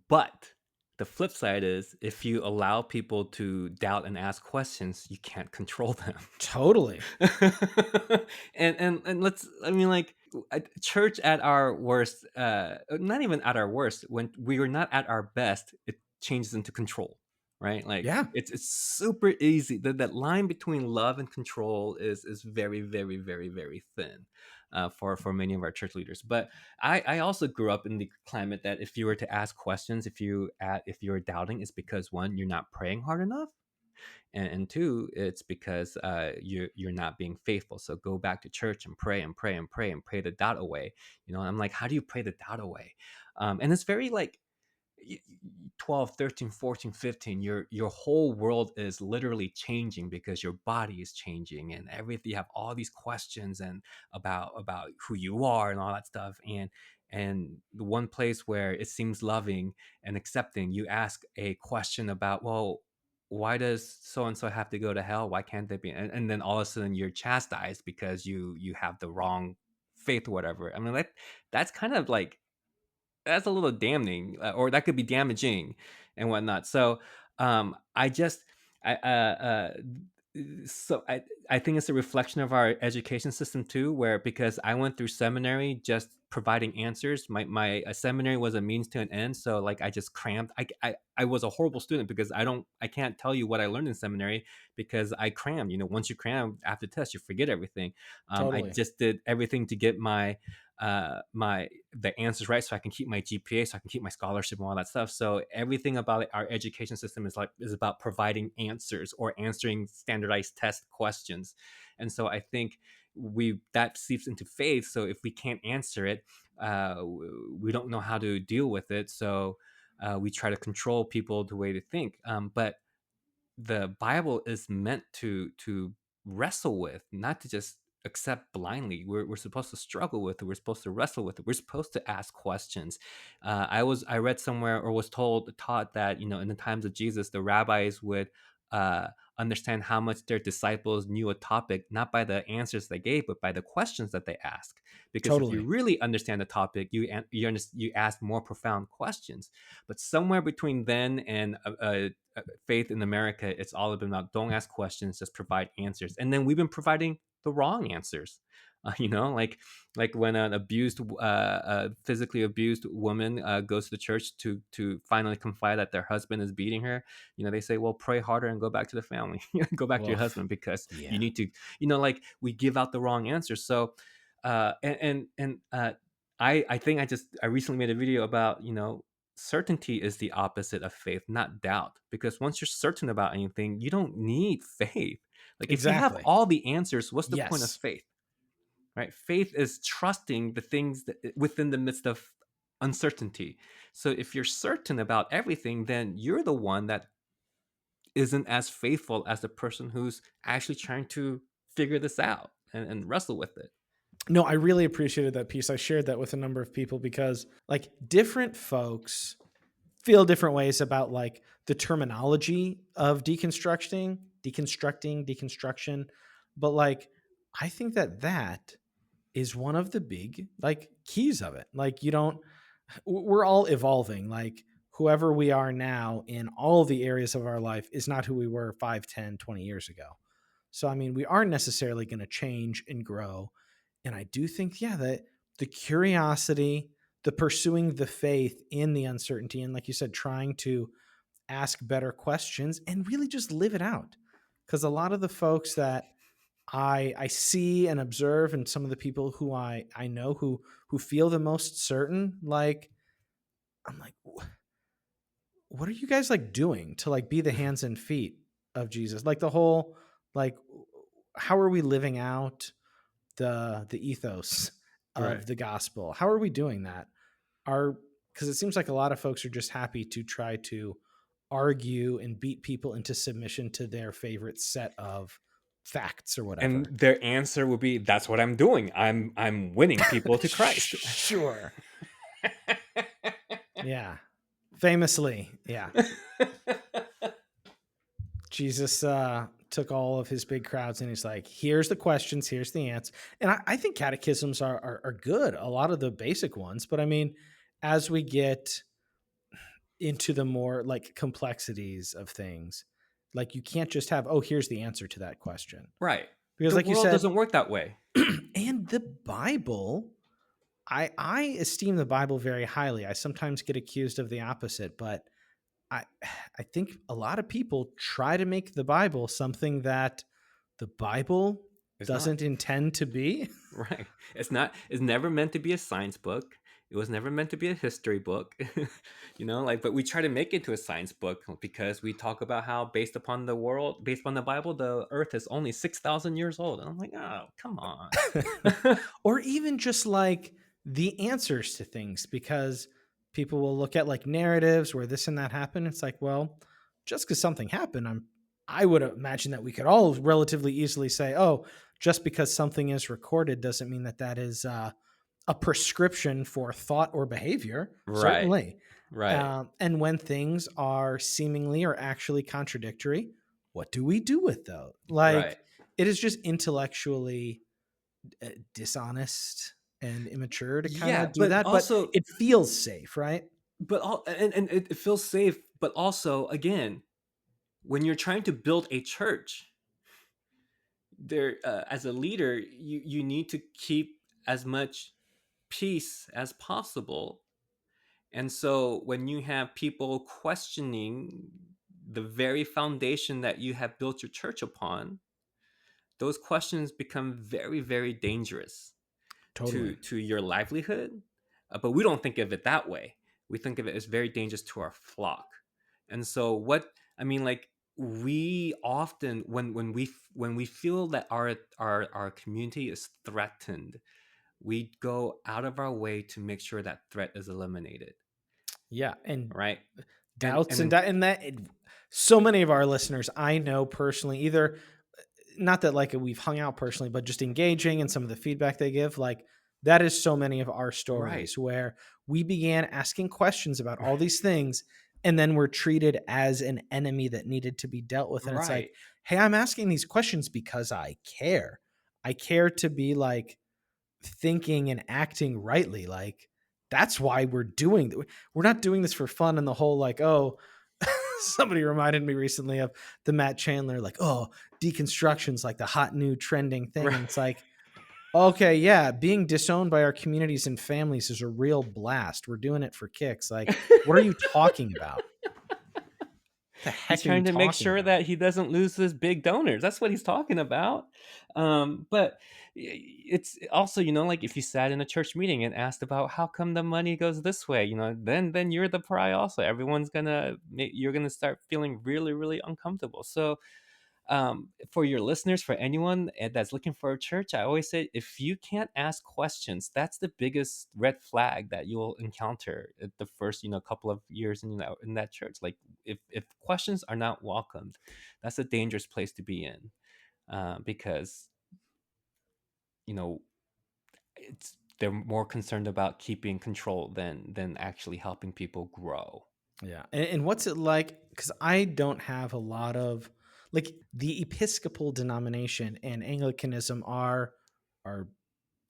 but the flip side is if you allow people to doubt and ask questions, you can't control them. Totally. And let's I mean like church at our worst not even at our worst when we are not at our best it changes into control, right? Like Yeah. it's super easy that line between love and control is very very very very thin. for many of our church leaders. But I also grew up in the climate that if you were to ask questions, if you're doubting, it's because one, you're not praying hard enough, and two, it's because you're not being faithful. So go back to church and pray and pray and pray and pray the doubt away. And I'm like, how do you pray the doubt away? And it's very like 12, 13, 14, 15, your whole world is literally changing because your body is changing and everything. You have all these questions and about who you are and all that stuff. And the one place where it seems loving and accepting, you ask a question about, well, why does so and so have to go to hell? Why can't they be? And then all of a sudden you're chastised because you have the wrong faith or whatever. I mean, that's kind of like, that's a little damning, or that could be damaging and whatnot. So, I just, I, so I think it's a reflection of our education system too, where because I went through seminary just providing answers, my seminary was a means to an end. So like I just crammed. I was a horrible student because I can't tell you what I learned in seminary because I crammed. Once you cram after test, you forget everything. I Totally. just did everything to get the answers right so I can keep my GPA, so I can keep my scholarship and all that stuff. So everything about our education system is about providing answers or answering standardized test questions. And so I think that seeps into faith. So if we can't answer it, we don't know how to deal with it. So we try to control people the way they think. But the Bible is meant to wrestle with, not to just accept blindly. We're supposed to struggle with it. We're supposed to wrestle with it. We're supposed to ask questions. I read somewhere or was taught that in the times of Jesus, the rabbis would uh, understand how much their disciples knew a topic not by the answers they gave, but by the questions that they asked. Because if you Totally. really understand the topic, you ask more profound questions. But somewhere between then and faith in America, it's all been about don't ask questions, just provide answers. And then we've been providing the wrong answers. Like when an physically abused woman goes to the church to finally confide that their husband is beating her. They say, well, pray harder and go back to the family, go back to your Woof. husband because you Yeah. need to. Like we give out the wrong answers. So, I think I recently made a video about certainty is the opposite of faith, not doubt. Because once you're certain about anything, you don't need faith. Like if you have Exactly. all the answers, what's the point of Yes. faith? Right? Faith is trusting the things that within the midst of uncertainty. So if you're certain about everything, then you're the one that isn't as faithful as the person who's actually trying to figure this out and wrestle with it. No, I really appreciated that piece. I shared that with a number of people because like different folks feel different ways about like the terminology of deconstruction. But like, I think that is one of the big like keys of it. Like you don't, we're all evolving. Like whoever we are now in all the areas of our life is not who we were 5, 10, 20 years ago. So, I mean, we aren't necessarily going to change and grow. And I do think, yeah, that the curiosity, the pursuing the faith in the uncertainty, and like you said, trying to ask better questions and really just live it out. Because a lot of the folks that I see and observe, and some of the people who I know who feel the most certain, like I'm like, what are you guys like doing to like be the hands and feet of Jesus? Like the whole like, how are we living out the ethos Right. of the gospel? How are we doing that? Are Because it seems like a lot of folks are just happy to try to argue and beat people into submission to their favorite set of facts or And whatever. their answer would be, "That's what I'm doing. I'm winning people to Christ." Sure. Yeah. Famously, yeah. Jesus took all of his big crowds and he's like, here's the questions, here's the answer. And I think catechisms are good, a lot of the basic ones. But I mean, as we get into the more like complexities of things, like you can't just have, oh, here's the answer to that question. Right. Because The like you world said, doesn't work that way. and the Bible, I esteem the Bible very highly. I sometimes get accused of the opposite, but I I think a lot of people try to make the Bible something that the Bible It's not. doesn't intend to be. Right. It's not. It's never meant to be a science book. It was never meant to be a history book. Like, but we try to make it to a science book because we talk about how, based upon the Bible, the Earth is only 6,000 years old. And I'm like, oh, come on. Or even just like the answers to things, because people will look at like narratives where this and that happened. It's like, well, just because something happened, I would imagine that we could all relatively easily say, oh, just because something is recorded doesn't mean that that is a prescription for thought or behavior. Right. Certainly. Right. And when things are seemingly or actually contradictory, what do we do with those? Right. Like, it is just intellectually dishonest and immature to kind Yeah, of do but that, but also, it feels safe, right? but all, and it feels safe. But also, again, when you're trying to build a church, there, as a leader, you need to keep as much peace as possible. And so when you have people questioning the very foundation that you have built your church upon, those questions become very, very dangerous Totally. to your livelihood. But we don't think of it that way. We think of it as very dangerous to our flock. And so what I mean, like, we often, when we feel that our community is threatened, we go out of our way to make sure that threat is eliminated, Yeah, and right? doubts And and then, so many of our listeners I know personally, either not that like we've hung out personally, but just engaging and some of the feedback they give, like that is so many of our right. stories where we began asking questions about all these things and then were treated as an enemy that needed to be dealt with. And it's like, Right. hey, I'm asking these questions because I care. I care to be like thinking and acting rightly. Like that's why we're not doing this for fun and the whole like, oh, somebody reminded me recently of the Matt Chandler, like, oh, deconstruction's like the hot new trending thing. Right. And it's like, okay, yeah, being disowned by our communities and families is a real blast. We're doing it for kicks. Like, what are you talking about? What the He's heck are you trying to make talking sure about? that he doesn't lose his big donors. That's what he's talking about. But it's also, like, if you sat in a church meeting and asked about how come the money goes this way, then you're the pariah also. You're gonna start feeling really, really uncomfortable. So, for your listeners, for anyone that's looking for a church, I always say, if you can't ask questions, that's the biggest red flag that you'll encounter at the first, couple of years in that church. Like, if questions are not welcomed, that's a dangerous place to be in, because you know they're more concerned about keeping control than actually helping people grow. Yeah. And what's it like? Because I don't have a lot of like the Episcopal denomination and Anglicanism are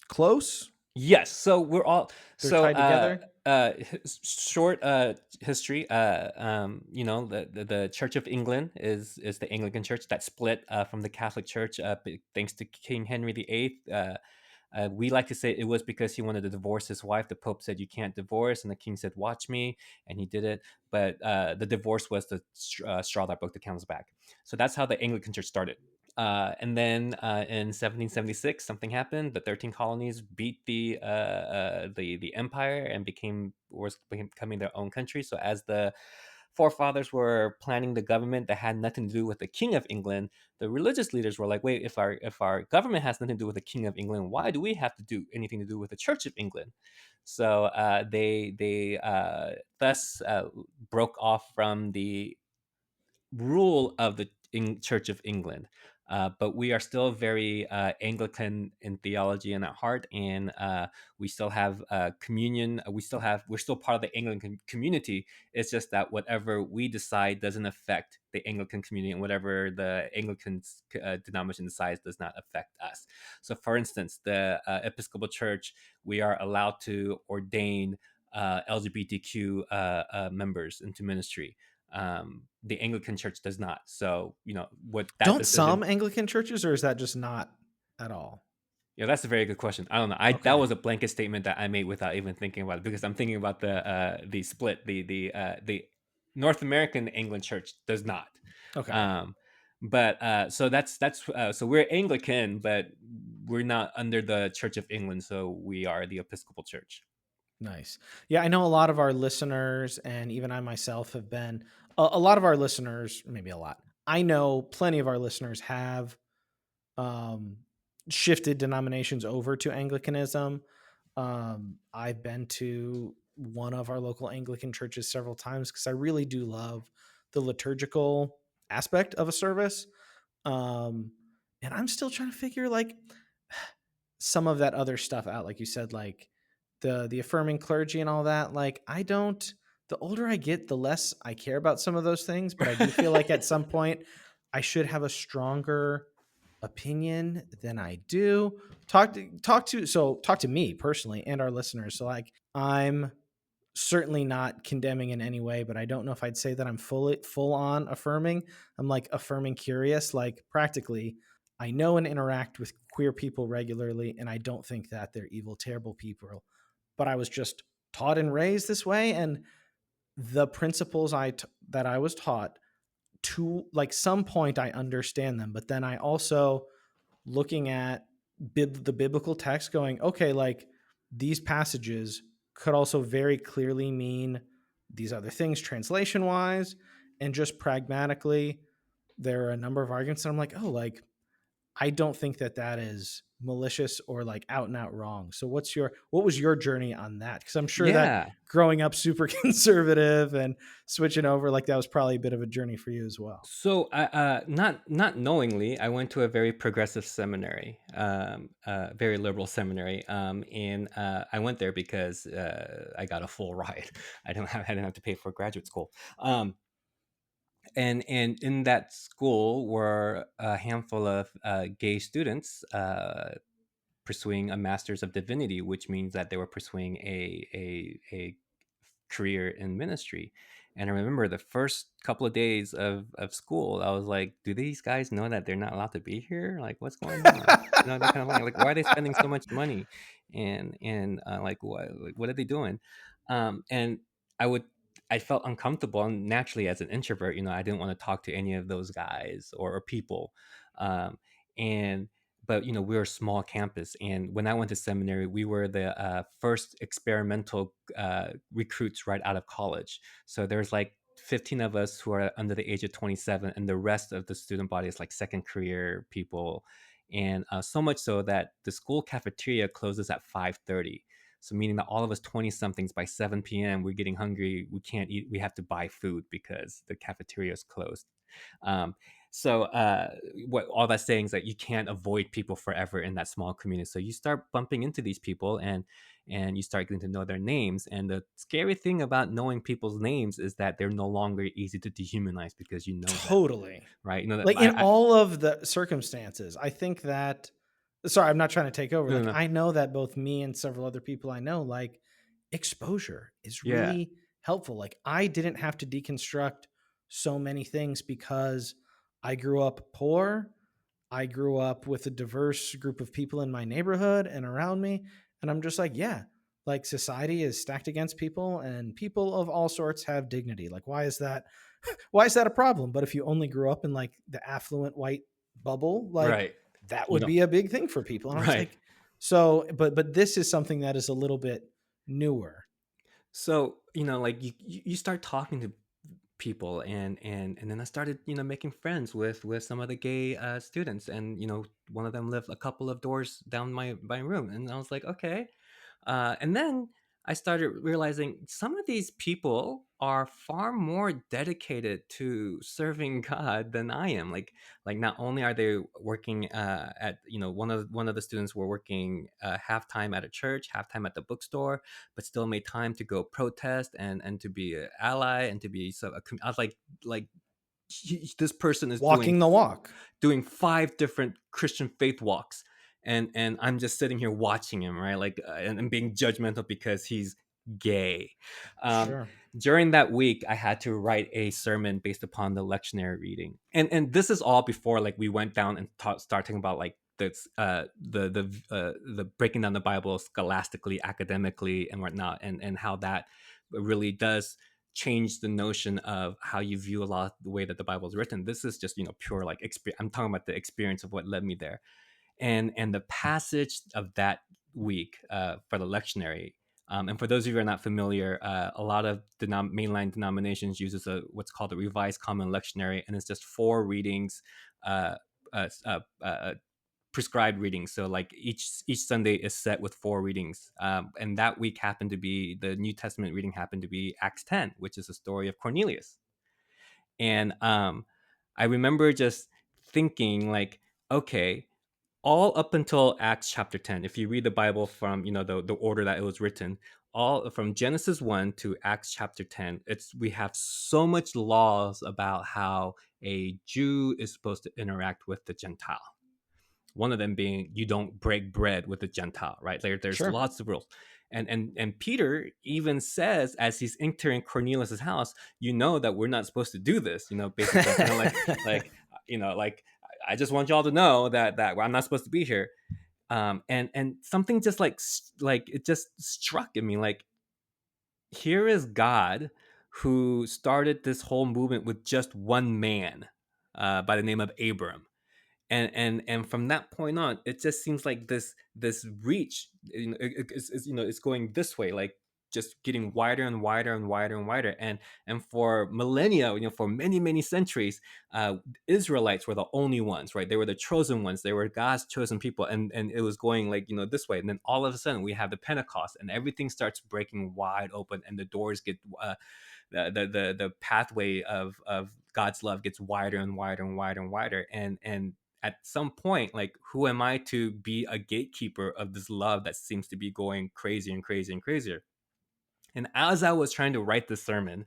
close. Yes, so we're all They're so tied together. short history. The Church of England is the Anglican Church that split from the Catholic Church, thanks to King Henry VIII. We like to say it was because he wanted to divorce his wife. The Pope said you can't divorce, and the King said, "Watch me," and he did it. But the divorce was the straw that broke the camel's back. So that's how the Anglican Church started. And then in 1776, something happened. The 13 colonies beat the empire and was becoming their own country. So as the forefathers were planning the government that had nothing to do with the King of England, the religious leaders were like, "Wait, if our government has nothing to do with the King of England, why do we have to do anything to do with the Church of England?" So they thus broke off from the rule of the Church of England. But we are still very Anglican in theology and at heart, and we still have communion. We're still part of the Anglican community. It's just that whatever we decide doesn't affect the Anglican community, and whatever the Anglican denomination decides does not affect us. So, for instance, the Episcopal Church, we are allowed to ordain LGBTQ members into ministry. The Anglican Church does not. So, what that Don't decision. some Anglican churches, or is that just not at all? That's a very good question. I don't know. That Okay. was a blanket statement that I made without even thinking about it, because I'm thinking about the split. The North American England Church does not. Okay. Um, But so we're Anglican, but we're not under the Church of England, so we are the Episcopal Church. Nice. Yeah, I know a lot of our listeners, and even I myself have been a lot of our listeners, maybe a lot. I know plenty of our listeners have um, shifted denominations over to Anglicanism. I've been to one of our local Anglican churches several times because I really do love the liturgical aspect of a service. Um, and I'm still trying to figure like some of that other stuff out, like you said, like the affirming clergy and all that. Like I don't. The older I get, the less I care about some of those things. But I do feel like at some point I should have a stronger opinion than I do. Talk to me personally and our listeners. So like I'm certainly not condemning in any way, but I don't know if I'd say that I'm full on affirming. I'm like affirming curious, like practically I know and interact with queer people regularly, and I don't think that they're evil, terrible people. But I was just taught and raised this way, and the principles that I was taught to like some point I understand them, but then I also looking at the biblical text going, okay, like these passages could also very clearly mean these other things translation wise, and just pragmatically there are a number of arguments that I'm like, oh, like I don't think that that is malicious or like out and out wrong. So what was your journey on that? Because I'm sure that Yeah. growing up super conservative and switching over, like that was probably a bit of a journey for you as well. So, not knowingly, I went to a very progressive seminary, very liberal seminary, and I went there because I got a full ride. I didn't have to pay for graduate school, and in that school were a handful of gay students pursuing a master's of divinity, which means that they were pursuing a career in ministry. And I remember the first couple of days of school, I was like, do these guys know that they're not allowed to be here? Like, what's going on? That kind of like, why are they spending so much money? And what are they doing? And I would, I felt uncomfortable, and naturally as an introvert, I didn't want to talk to any of those guys or people. Um, and but we were a small campus, and when I went to seminary, we were the first experimental recruits right out of college. So there's like 15 of us who are under the age of 27, and the rest of the student body is like second career people. And so much so that the school cafeteria closes at 5:30. So meaning that all of us 20 somethings by 7 p.m. we're getting hungry, we can't eat, we have to buy food because the cafeteria is closed. um, so what all that's saying is that you can't avoid people forever in that small community. So you start bumping into these people, and you start getting to know their names. And the scary thing about knowing people's names is that they're no longer easy to dehumanize because you know them, Totally. right? You know that Like in all of the circumstances, I think that sorry, I'm not trying to take over. no, Like no, no. I know that both me and several other people I know, like exposure is Yeah, really helpful. Like I didn't have to deconstruct so many things because I grew up poor. I grew up with a diverse group of people in my neighborhood and around me. And I'm just like, yeah, like society is stacked against people and people of all sorts have dignity. Like, why is that a problem? But if you only grew up in like the affluent white bubble, like right. that You would know, be a big thing for people. And I was right. like, so, but this is something that is a little bit newer. So like you start talking to people, and then I started making friends with some of the gay students, and one of them lived a couple of doors down my room, and I was like, okay. And then I started realizing some of these people are far more dedicated to serving God than I am. Like not only are they working at one of the students were working half time at a church, half time at the bookstore, but still made time to go protest and to be an ally and to be I was like this person is Walking the walk. doing 5 different Christian faith walks, and I'm just sitting here watching him, right? Like, and being judgmental because he's gay. Um, Sure. During that week, I had to write a sermon based upon the lectionary reading, and this is all before like we went down and start talking about like the breaking down the Bible scholastically, academically, and whatnot, and how that really does change the notion of how you view a lot of the way that the Bible is written. This is just, pure like experience. I'm talking about the experience of what led me there. And the passage of that week for the lectionary. And for those of you who are not familiar, a lot of mainline denominations uses what's called the Revised Common Lectionary, and it's just 4 readings, uh, uh, uh, uh, prescribed readings. So like each Sunday is set with 4 readings, and that week happened to be the New Testament reading happened to be Acts 10, which is the story of Cornelius. And I remember just thinking like, okay, all up until Acts chapter 10, if you read the Bible from the order that it was written, all from Genesis 1 to Acts chapter 10, we have so much laws about how a Jew is supposed to interact with the Gentile. One of them being you don't break bread with a Gentile, right? There's Sure. lots of rules. And Peter even says, as he's entering Cornelius's house, that we're not supposed to do this, basically kind of like I just want y'all to know that I'm not supposed to be here. And something just like it just struck in me, like, here is God who started this whole movement with just one man by the name of Abram. And from that point on, it just seems like this reach, it's going this way, like just getting wider and wider and wider and wider. And for millennia, for many many centuries, Israelites were the only ones, right? They were the chosen ones. They were God's chosen people, and it was going like this way. And then all of a sudden, we have the Pentecost, and everything starts breaking wide open, and the doors get the pathway of God's love gets wider and wider and wider and wider. And at some point, like, who am I to be a gatekeeper of this love that seems to be going crazy and crazy and crazier? And as I was trying to write the sermon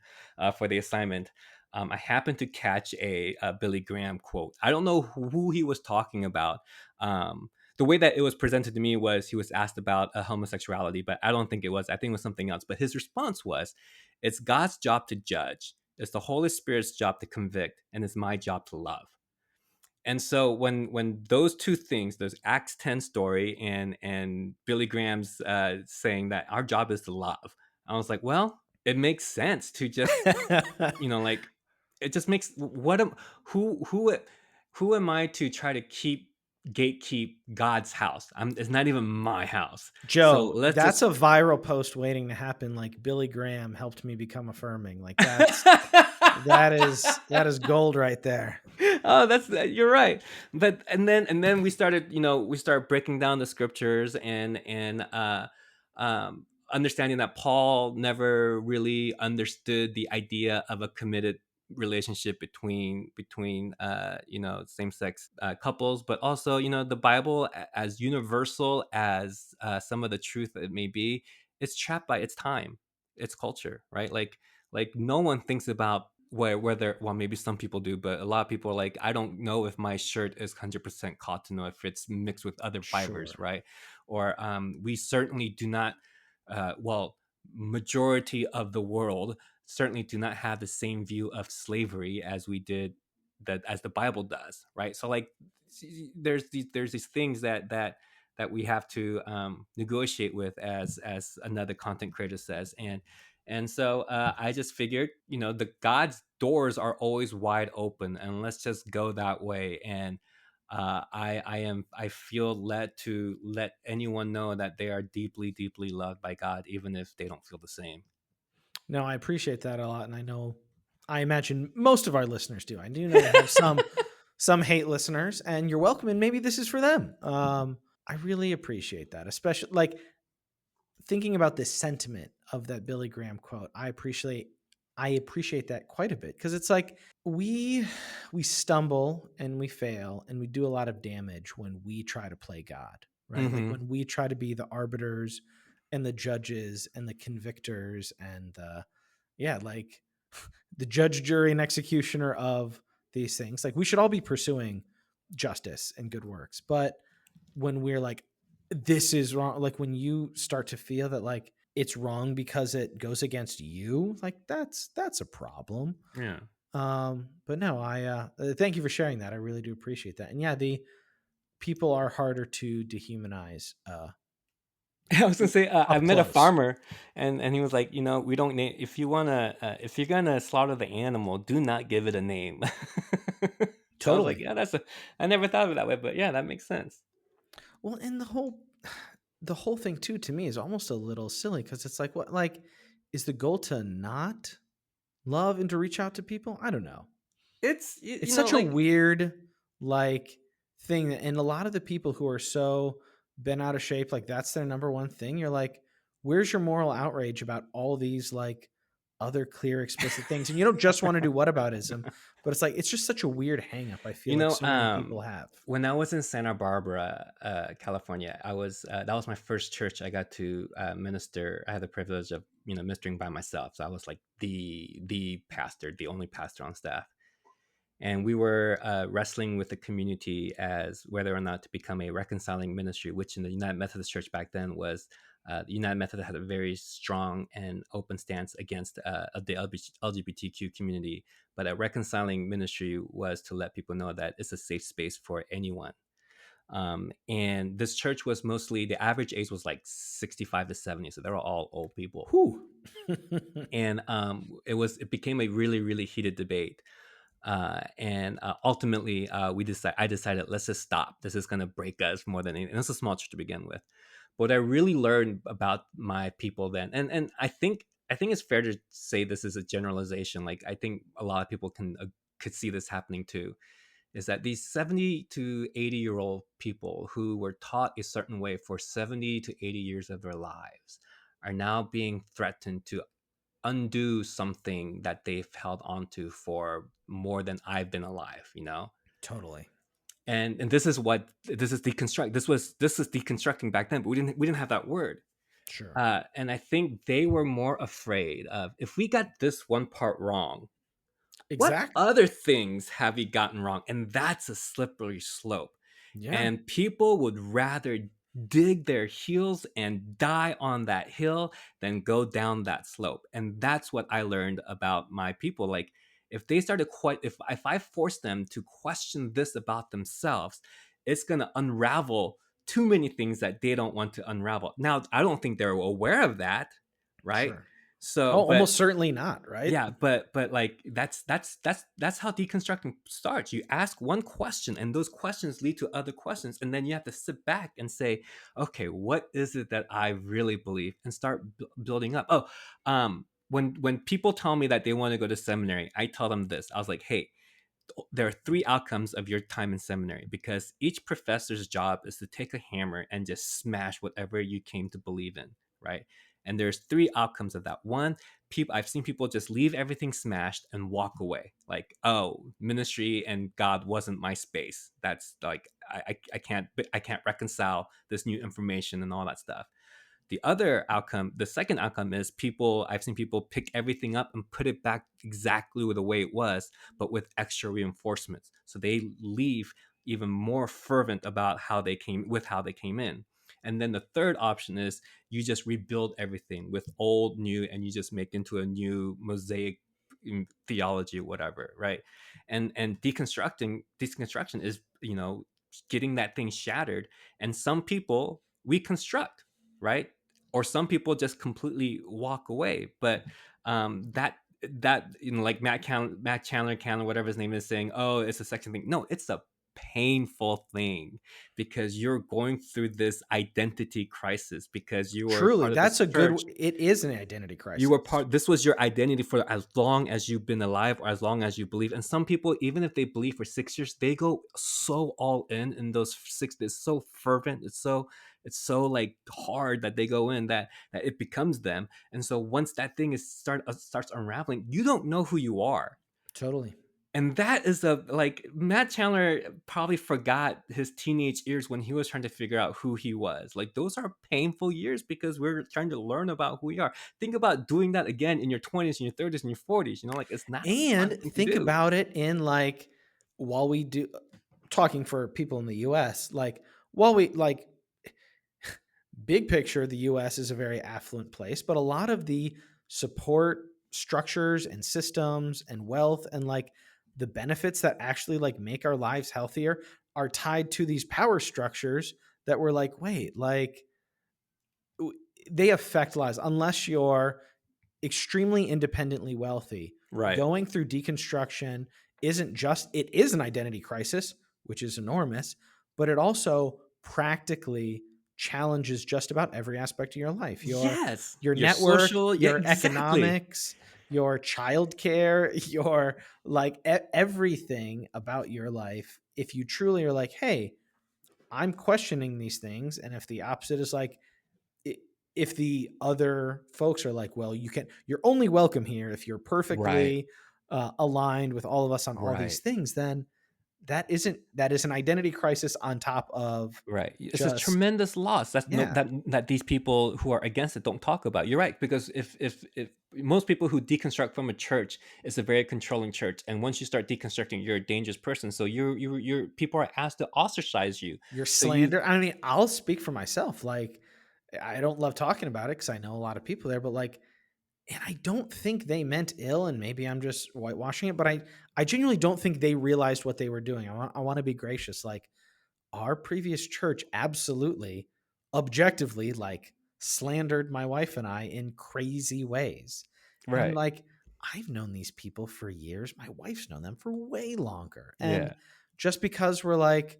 for the assignment, I happened to catch a Billy Graham quote. I don't know who he was talking about. The way that it was presented to me was he was asked about homosexuality, but I don't think it was. I think it was something else. But his response was, "It's God's job to judge. It's the Holy Spirit's job to convict, and it's my job to love." And so when those two things, those Acts 10 story and Billy Graham's saying that our job is to love, I was like, well, it makes sense to just, like, it just makes who am I to try to gatekeep God's house? It's not even my house. So Joe, let's that's just a viral post waiting to happen. Like, Billy Graham helped me become affirming. Like, that is gold right there. Oh, you're right. But and then we start breaking down the scriptures and understanding that Paul never really understood the idea of a committed relationship between same sex couples, but also the Bible, as universal as some of the truth it may be, it's trapped by its time, its culture, right? Like no one thinks about whether, well, maybe some people do, but a lot of people are like, I don't know if my shirt is 100% cotton or if it's mixed with other fibers, Sure. right? Or we certainly do not, well, majority of the world certainly do not have the same view of slavery as we did, that as the Bible does, right? So like there's these things that we have to negotiate with, as another content creator says. And so I just figured, the God's doors are always wide open, and let's just go that way. And I feel led to let anyone know that they are deeply, deeply loved by God, even if they don't feel the same. No, I appreciate that a lot, and I imagine most of our listeners do. I do know we have some hate listeners, and you're welcome. And maybe this is for them. I really appreciate that, especially like thinking about this sentiment of that Billy Graham quote. I appreciate that quite a bit, because it's like we stumble and we fail and we do a lot of damage when we try to play God, right? Like Hmm. when we try to be the arbiters and the judges and the convictors and like the judge, jury, and executioner of these things. Like, we should all be pursuing justice and good works, but when we're like, this is wrong, like when you start to feel that like it's wrong because it goes against you, like that's a problem. Yeah. But no, I thank you for sharing that. I really do appreciate that. And yeah, the people are harder to dehumanize I was gonna say I up met a close. farmer, and he was like, we don't name if you're gonna slaughter the animal, do not give it a name. So I was like, Totally. yeah, I never thought of it that way, but yeah, that makes sense. Well, and the whole thing too to me is almost a little silly because it's like, what, like, is the goal to not love and to reach out to people? I don't know. It's It's such a like weird, like, thing, and a lot of the people who are so bent out of shape, like, that's their number one thing. You're like, where's your moral outrage about all these, like, other clear, explicit things? And you don't just want to do whataboutism, but it's like, it's just such a weird hang up I feel you like know so many people have. when I was in Santa Barbara, California, I was that was my first church I got to minister. I had the privilege of ministering by myself, so I was like the pastor, the only pastor on staff. And we were wrestling with the community as whether or not to become a reconciling ministry, which in the United Methodist Church back then was the United Methodist had a very strong and open stance against the LGBTQ community. But a reconciling ministry was to let people know that it's a safe space for anyone. And this church was mostly the average age was like 65 to 70, so they were all old people. Whew. And it became a really really heated debate, and ultimately I decided, let's just stop. This is going to break us more than anything. And it's a small church to begin with. But what I really learned about my people then, and I think it's fair to say this is a generalization. Like I think a lot of people could see this happening too. Is that these 70 to 80-year-old people who were taught a certain way for 70 to 80 years of their lives are now being threatened to undo something that they've held onto for more than I've been alive. Totally. And this is deconstructing back then, but we didn't have that word. Sure. And I think they were more afraid of, if we got this one part wrong, what Exactly. other things have we gotten wrong? And that's a slippery slope. Yeah. And people would rather dig their heels and die on that hill than go down that slope. And that's what I learned about my people. Like, if they started quite if I force them to question this about themselves, it's going to unravel too many things that they don't want to unravel. Now, I don't think they're aware of that, right? Sure. So, Oh, but almost certainly not, right? yeah, but like that's how deconstructing starts. You ask one question, and those questions lead to other questions, and then you have to sit back and say, okay, what is it that I really believe, and start building up. Oh, when people tell me that they want to go to seminary, I tell them this. I was like, hey, there are three outcomes of your time in seminary, because each professor's job is to take a hammer and just smash whatever you came to believe in, right? And there's three outcomes of that. One, people I've seen people just leave everything smashed and walk away. Like, oh, ministry and God wasn't my space. That's like I can't reconcile this new information and all that stuff. The second outcome is I've seen people pick everything up and put it back exactly the way it was, but with extra reinforcements. So they leave even more fervent about how they came in. And then the third option is you just rebuild everything with old, new, and you just make into a new mosaic theology, whatever, right? And deconstruction is, getting that thing shattered. And some people reconstruct, right? Or some people just completely walk away. But that like Matt Chandler, whatever his name is, saying, oh, it's a section thing. No, it's a painful thing, because you're going through this identity crisis, because you were Truly, part of that's this a church. it is an identity You were crisis. part This was your identity for as long as you've been alive, or as long as you believe. And some people, even if they believe for 6 years, they go so all in those 6. It's so fervent, it's so like hard that they go in, that it becomes them. And so once that thing starts unraveling, you don't know who you are. Totally. And that is a like Matt Chandler probably forgot his teenage years when he was trying to figure out who he was. Like, those are painful years, because we're trying to learn about who we are. Think about doing that again in your 20s and your 30s and your 40s. Like, it's not a fun And thing to think do. about it in, like, while we do, talking for people in the US, like, while we, like, big picture, the US is a very affluent place, but a lot of the support structures and systems and wealth and, like, the benefits that actually, like, make our lives healthier are tied to these power structures that we're like, wait, like, they affect lives unless you're extremely independently wealthy. Right. Going through deconstruction it is an identity crisis, which is enormous, but it also practically challenges just about every aspect of your life. Yes. Your Your network, social, yeah, your exactly. economics, your childcare, your like everything about your life. If you truly are like, hey, I'm questioning these things, and if the opposite is like, if the other folks are like, well, you're only welcome here if you're Right. perfectly aligned with all of us on all these Right. things, then that is an identity crisis on top of Right. It's a just tremendous loss. That's no yeah, that these people who are against it don't talk about. You're right, because if most people who deconstruct from a church is a very controlling church, and once you start deconstructing, you're a dangerous person. So you're people are asked to ostracize you. your So you slander. I mean, I'll speak for myself. Like, I don't love talking about it because I know a lot of people there, but like, and I don't think they meant ill, and maybe I'm just whitewashing it, but I genuinely don't think they realized what they were doing. I want to be gracious. Like, our previous church absolutely objectively like slandered my wife and I in crazy ways. And right. like, I've known these people for years. My wife's known them for way longer. And Yeah. just because we're like,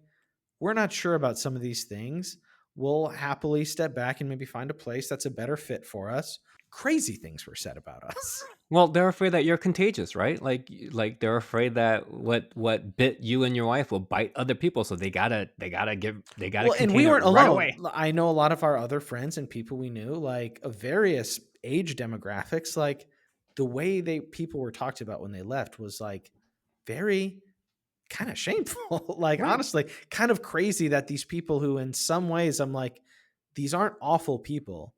we're not sure about some of these things, we'll happily step back and maybe find a place that's a better fit for us. Crazy things were said about us. Well, they're afraid that you're contagious, right? Like they're afraid that what bit you and your wife will bite other people, so they gotta Well, and contain we it weren't right alone. away. I know a lot of our other friends and people we knew, like of various age demographics, like the way people were talked about when they left was like very kind of shameful. Like, Right. honestly, kind of crazy that these people who, in some ways, I'm like, these aren't awful people.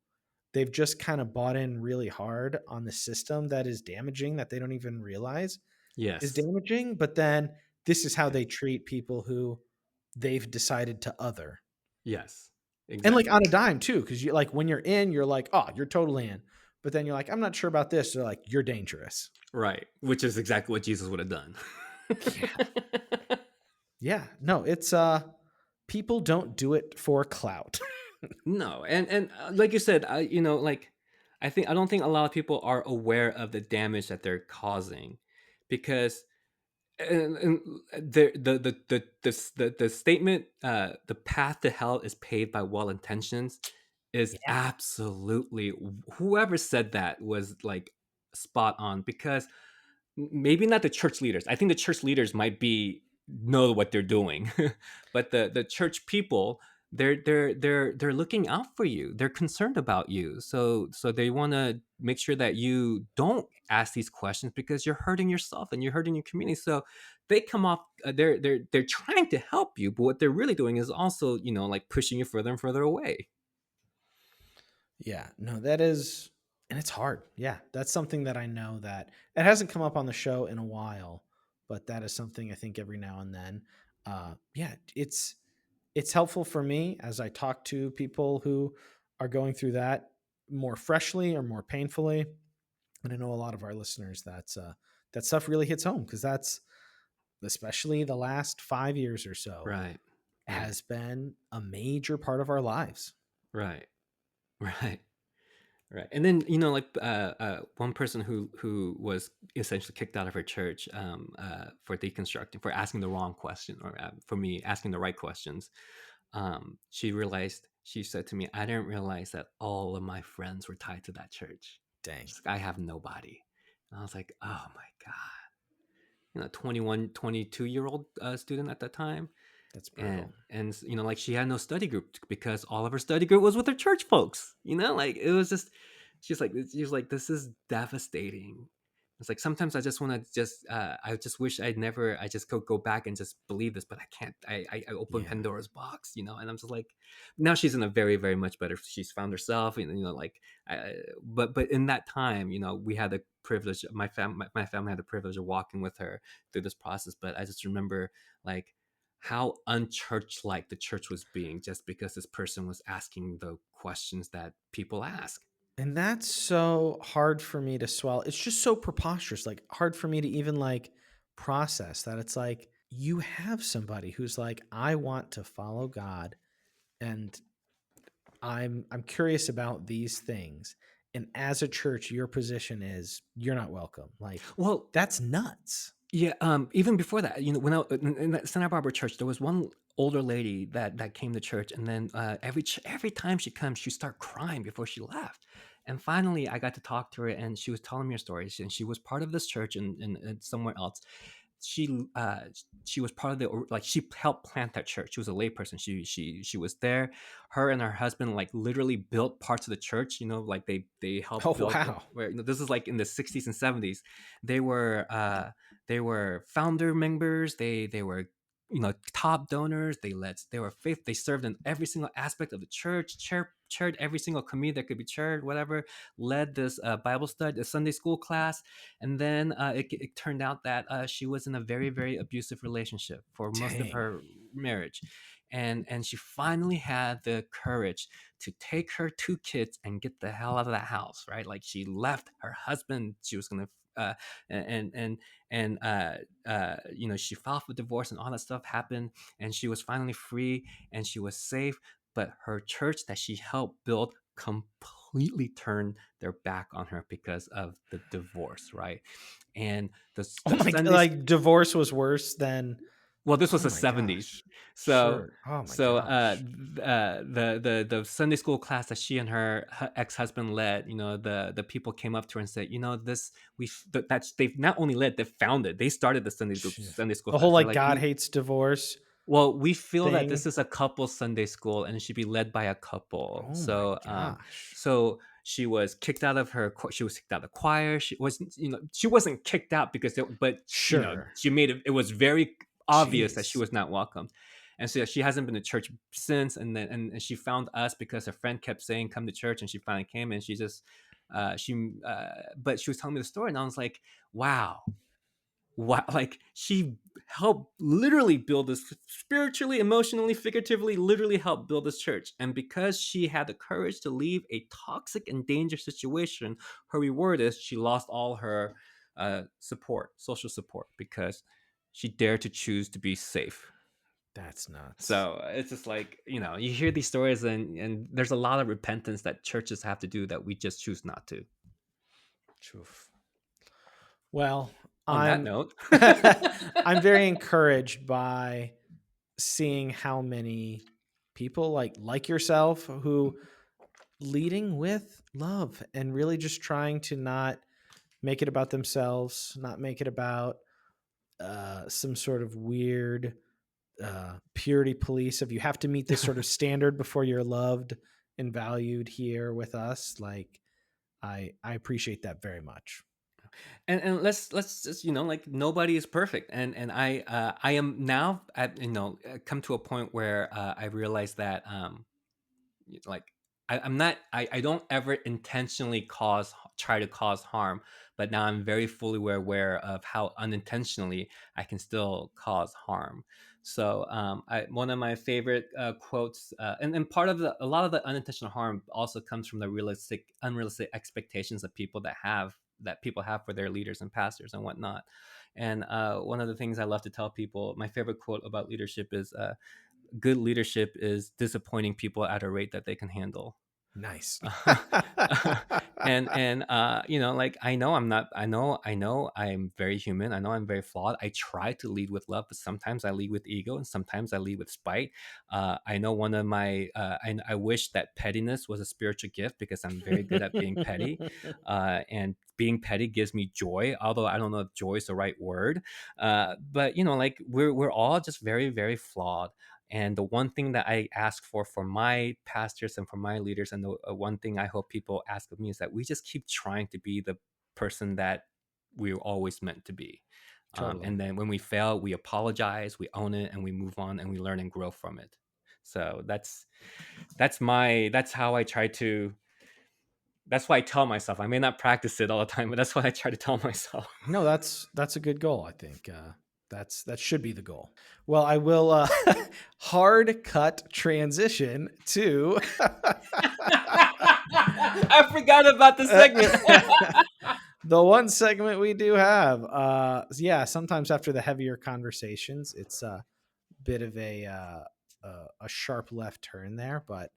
They've just kind of bought in really hard on the system that is damaging, that they don't even realize is Yes. damaging. But then this is how Yes. they treat people who they've decided to other. Yes. And like on Exactly. a dime too, because you like when you're in, you're like, oh, you're totally in. But then you're like, I'm not sure about this. They're like, you're dangerous. Right. Which is exactly what Jesus would have done. Yeah. Yeah. No, it's people don't do it for clout. No, and like you said, like I don't think a lot of people are aware of the damage that they're causing, because and the statement, the path to hell is paved by well intentions, is Yeah. absolutely, whoever said that was like spot on, because maybe not the church leaders. I think the church leaders might be know what they're doing, but the church people, they're looking out for you. They're concerned about you. So they want to make sure that you don't ask these questions, because you're hurting yourself and you're hurting your community. So they come off. They're trying to help you, but what they're really doing is also, like pushing you further and further away. Yeah. No, that is, and it's hard. Yeah. That's something that I know that it hasn't come up on the show in a while, but that is something I think every now and then. Yeah, it's helpful for me as I talk to people who are going through that more freshly or more painfully. And I know a lot of our listeners that stuff really hits home because that's especially the last 5 years or so Right. Right. has been a major part of our lives. Right. Right. Right, and then, like, one person who was essentially kicked out of her church, for deconstructing, for asking the wrong question, or for me asking the right questions. She said to me, "I didn't realize that all of my friends were tied to that church. Dang, She's like, I have nobody." And I was like, "Oh my god." 21, 22-year-old student at that time, that's brutal. and like, she had no study group because all of her study group was with her church folks. Like, it was just, she was like, "This is devastating." It's like, sometimes I just want to just I just wish I just could go back and just believe this, but I can't. I opened Yeah. Pandora's box, and I'm just like, now she's in a very, very much better, she's found herself, and like, but in that time, we had the privilege, my family had the privilege of walking with her through this process. But I just remember, like, how unchurch-like the church was being, just because this person was asking the questions that people ask. And that's so hard for me to swallow. It's just so preposterous, like hard for me to even like process that it's like you have somebody who's like, I want to follow God and I'm curious about these things. And as a church, your position is you're not welcome. Like, Well, that's nuts. yeah, even before that, when I in that Santa Barbara church, there was one older lady that came to church, and then every time she comes, she start crying before she left. And finally, I got to talk to her, and she was telling me her stories. And she was part of this church and somewhere else. She she was part of like she helped plant that church. She was a layperson. She was there. Her and her husband like literally built parts of the church. Like they helped Oh, build wow. where this is like in the 60s and 70s. They were they were founder members. They were top donors. They were faith. They served in every single aspect of the church. Chaired every single committee that could be chaired. Whatever. Led this Bible study, a Sunday school class, and then it turned out that she was in a very very abusive relationship for most of Dang. her marriage. And she finally had the courage to take her two kids and get the hell out of that house, right? Like she left her husband. She was gonna and she filed for divorce and all that stuff happened, and she was finally free and she was safe. But her church that she helped build completely turned their back on her because of the divorce, right? And Oh the my, Sundays. like divorce was worse than, Well, this was oh the my 70s. gosh. So Sure. Oh my so gosh. the Sunday school class that she and her ex-husband led, the people came up to her and said, this that's they've not only led, they founded, they started the Shit. Sunday school The whole class. They're like like, God we hates divorce well, we feel that thing. this is a couple Sunday school and it should be led by a couple. Oh my gosh. So she was kicked out of she was kicked out of the choir. She wasn't kicked out because, but Sure. she made it. It was very obvious that she Jeez. was not welcome, and so she hasn't been to church since. And then and she found us because her friend kept saying, "Come to church," and she finally came. And she just but she was telling me the story, and I was like, wow. Like she helped literally build this spiritually, emotionally, figuratively, literally helped build this church. And because she had the courage to leave a toxic and dangerous situation, her reward is she lost all her social support, because she dared to choose to be safe. That's nuts. So it's just like, you hear these stories, and there's a lot of repentance that churches have to do that we just choose not to. Oof. Well, On that I'm note. I'm very encouraged by seeing how many people like yourself who leading with love and really just trying to not make it about themselves, not make it about some sort of weird purity police of you have to meet this sort of standard before you're loved and valued here with us. Like I appreciate that very much. And let's just, like, nobody is perfect, and I am now at, come to a point where I realize that like I don't ever intentionally try to cause harm, but now I'm very fully aware of how unintentionally I can still cause harm. So one of my favorite quotes, and part of a lot of the unintentional harm also comes from the unrealistic expectations that people have for their leaders and pastors and whatnot. And one of the things I love to tell people, my favorite quote about leadership is, good leadership is disappointing people at a rate that they can handle. Nice. And like, I know I'm very human. I know I'm very flawed. I try to lead with love, but sometimes I lead with ego, and sometimes I lead with spite. I know one of my I wish that pettiness was a spiritual gift, because I'm very good at being petty, and being petty gives me joy, although I don't know if joy is the right word. But like, we're all just very very flawed. And the one thing that I ask for my pastors and for my leaders, and the one thing I hope people ask of me, is that we just keep trying to be the person that we were always meant to be. Totally. And then when we fail, we apologize, we own it, and we move on, and we learn and grow from it. So that's how I try to. That's why I tell myself. I may not practice it all the time, but that's what I try to tell myself. No, that's a good goal. I think that should be the goal. Well, I will hard cut transition to I forgot about the segment. the one segment we do have. Yeah, sometimes after the heavier conversations, it's a bit of a sharp left turn there, but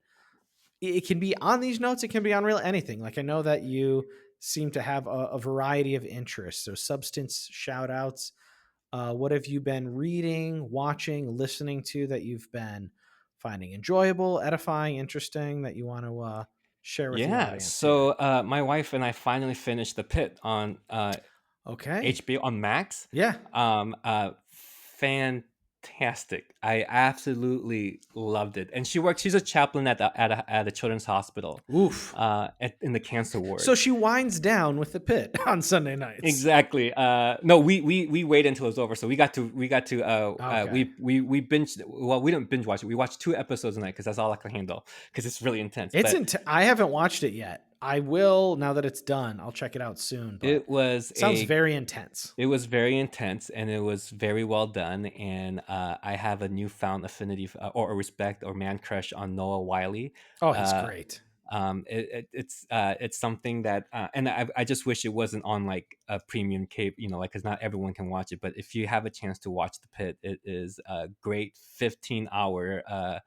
it can be on these notes. It can be on real anything. Like I know that you seem to have a variety of interests. So substance shout outs. What have you been reading, watching, listening to that you've been finding enjoyable, edifying, interesting that you want to share with the Yeah. audience here? So my wife and I finally finished The Pit on Okay. HBO on Max. Yeah. Fantastic. I absolutely loved it. And she's a chaplain at a children's hospital, Oof. in the cancer ward. So she winds down with the pit on Sunday nights. Exactly. No, we waited until it was over, so Okay. we binged. Well, we didn't binge watch it. We watched 2 episodes a night because that's all I can handle because it's really intense. It's But I haven't watched it yet. I will now that it's done. I'll check it out soon, but it was sounds a very intense. it was very intense and it was very well done. And I have a newfound affinity or a respect or man crush on Noah Wiley. Oh, he's Uh, great. it's something that and I just wish it wasn't on like a premium cape, like because not everyone can watch it. But if you have a chance to watch The Pit, it is a great 15-hour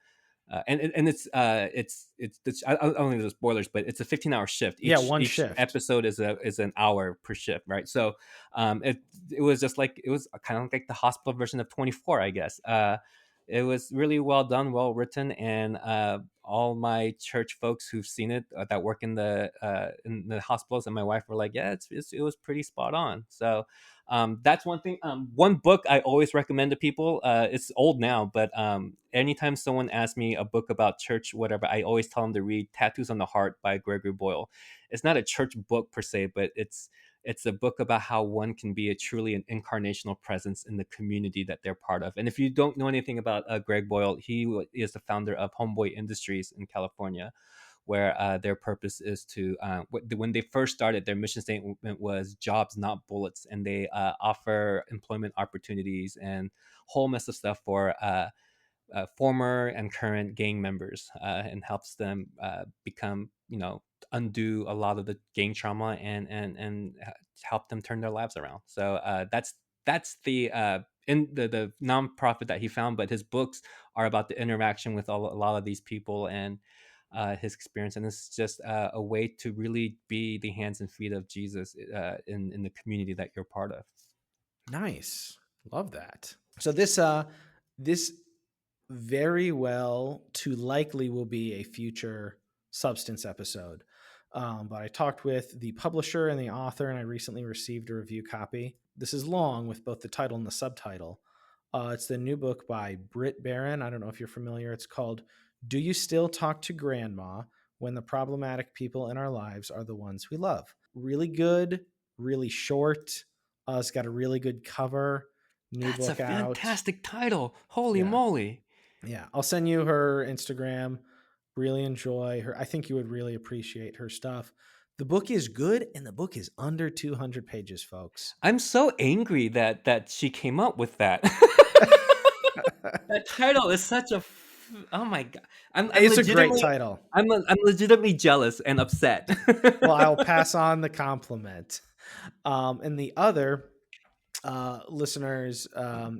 and it's I don't think there's spoilers, but it's a 15-hour shift. Yeah, Each one each shift. episode is an hour per shift, right? So it was just like it was kind of like the hospital version of 24, I guess. It was really well done, well written, and all my church folks who've seen it that work in the hospitals and my wife were like, yeah, it was pretty spot on. So that's one thing. One book I always recommend to people. It's old now, but anytime someone asks me a book about church, whatever, I always tell them to read "Tattoos on the Heart" by Gregory Boyle. It's not a church book per se, but it's a book about how one can be a truly an incarnational presence in the community that they're part of. And if you don't know anything about Greg Boyle, is the founder of Homeboy Industries in California, where their purpose is to when they first started, their mission statement was jobs not bullets, and they offer employment opportunities and whole mess of stuff for former and current gang members, and helps them become, undo a lot of the gang trauma and help them turn their lives around. So that's the in the nonprofit that he found, but his books are about the interaction with a lot of these people and his experience, and it's just a way to really be the hands and feet of Jesus in the community that you're part of. Nice. Love that. So this very well to likely will be a future substance episode. But I talked with the publisher and the author, and I recently received a review copy. This is long with both the title and the subtitle. It's the new book by Britt Barron. I don't know if you're familiar. It's called "Do You Still Talk to Grandma When the Problematic People in Our Lives Are the Ones We Love?" Really good, really short. It's got a really good cover. New That's a book out. fantastic title. Holy Yeah. moly. Yeah, I'll send you her Instagram. Really enjoy her. I think you would really appreciate her stuff. The book is good, and the book is under 200 pages, folks. I'm so angry that she came up with that. That title is such a oh my god. I'm It's a great legitimately title. I'm legitimately jealous and upset. Well, I'll pass on the compliment. And the other listeners,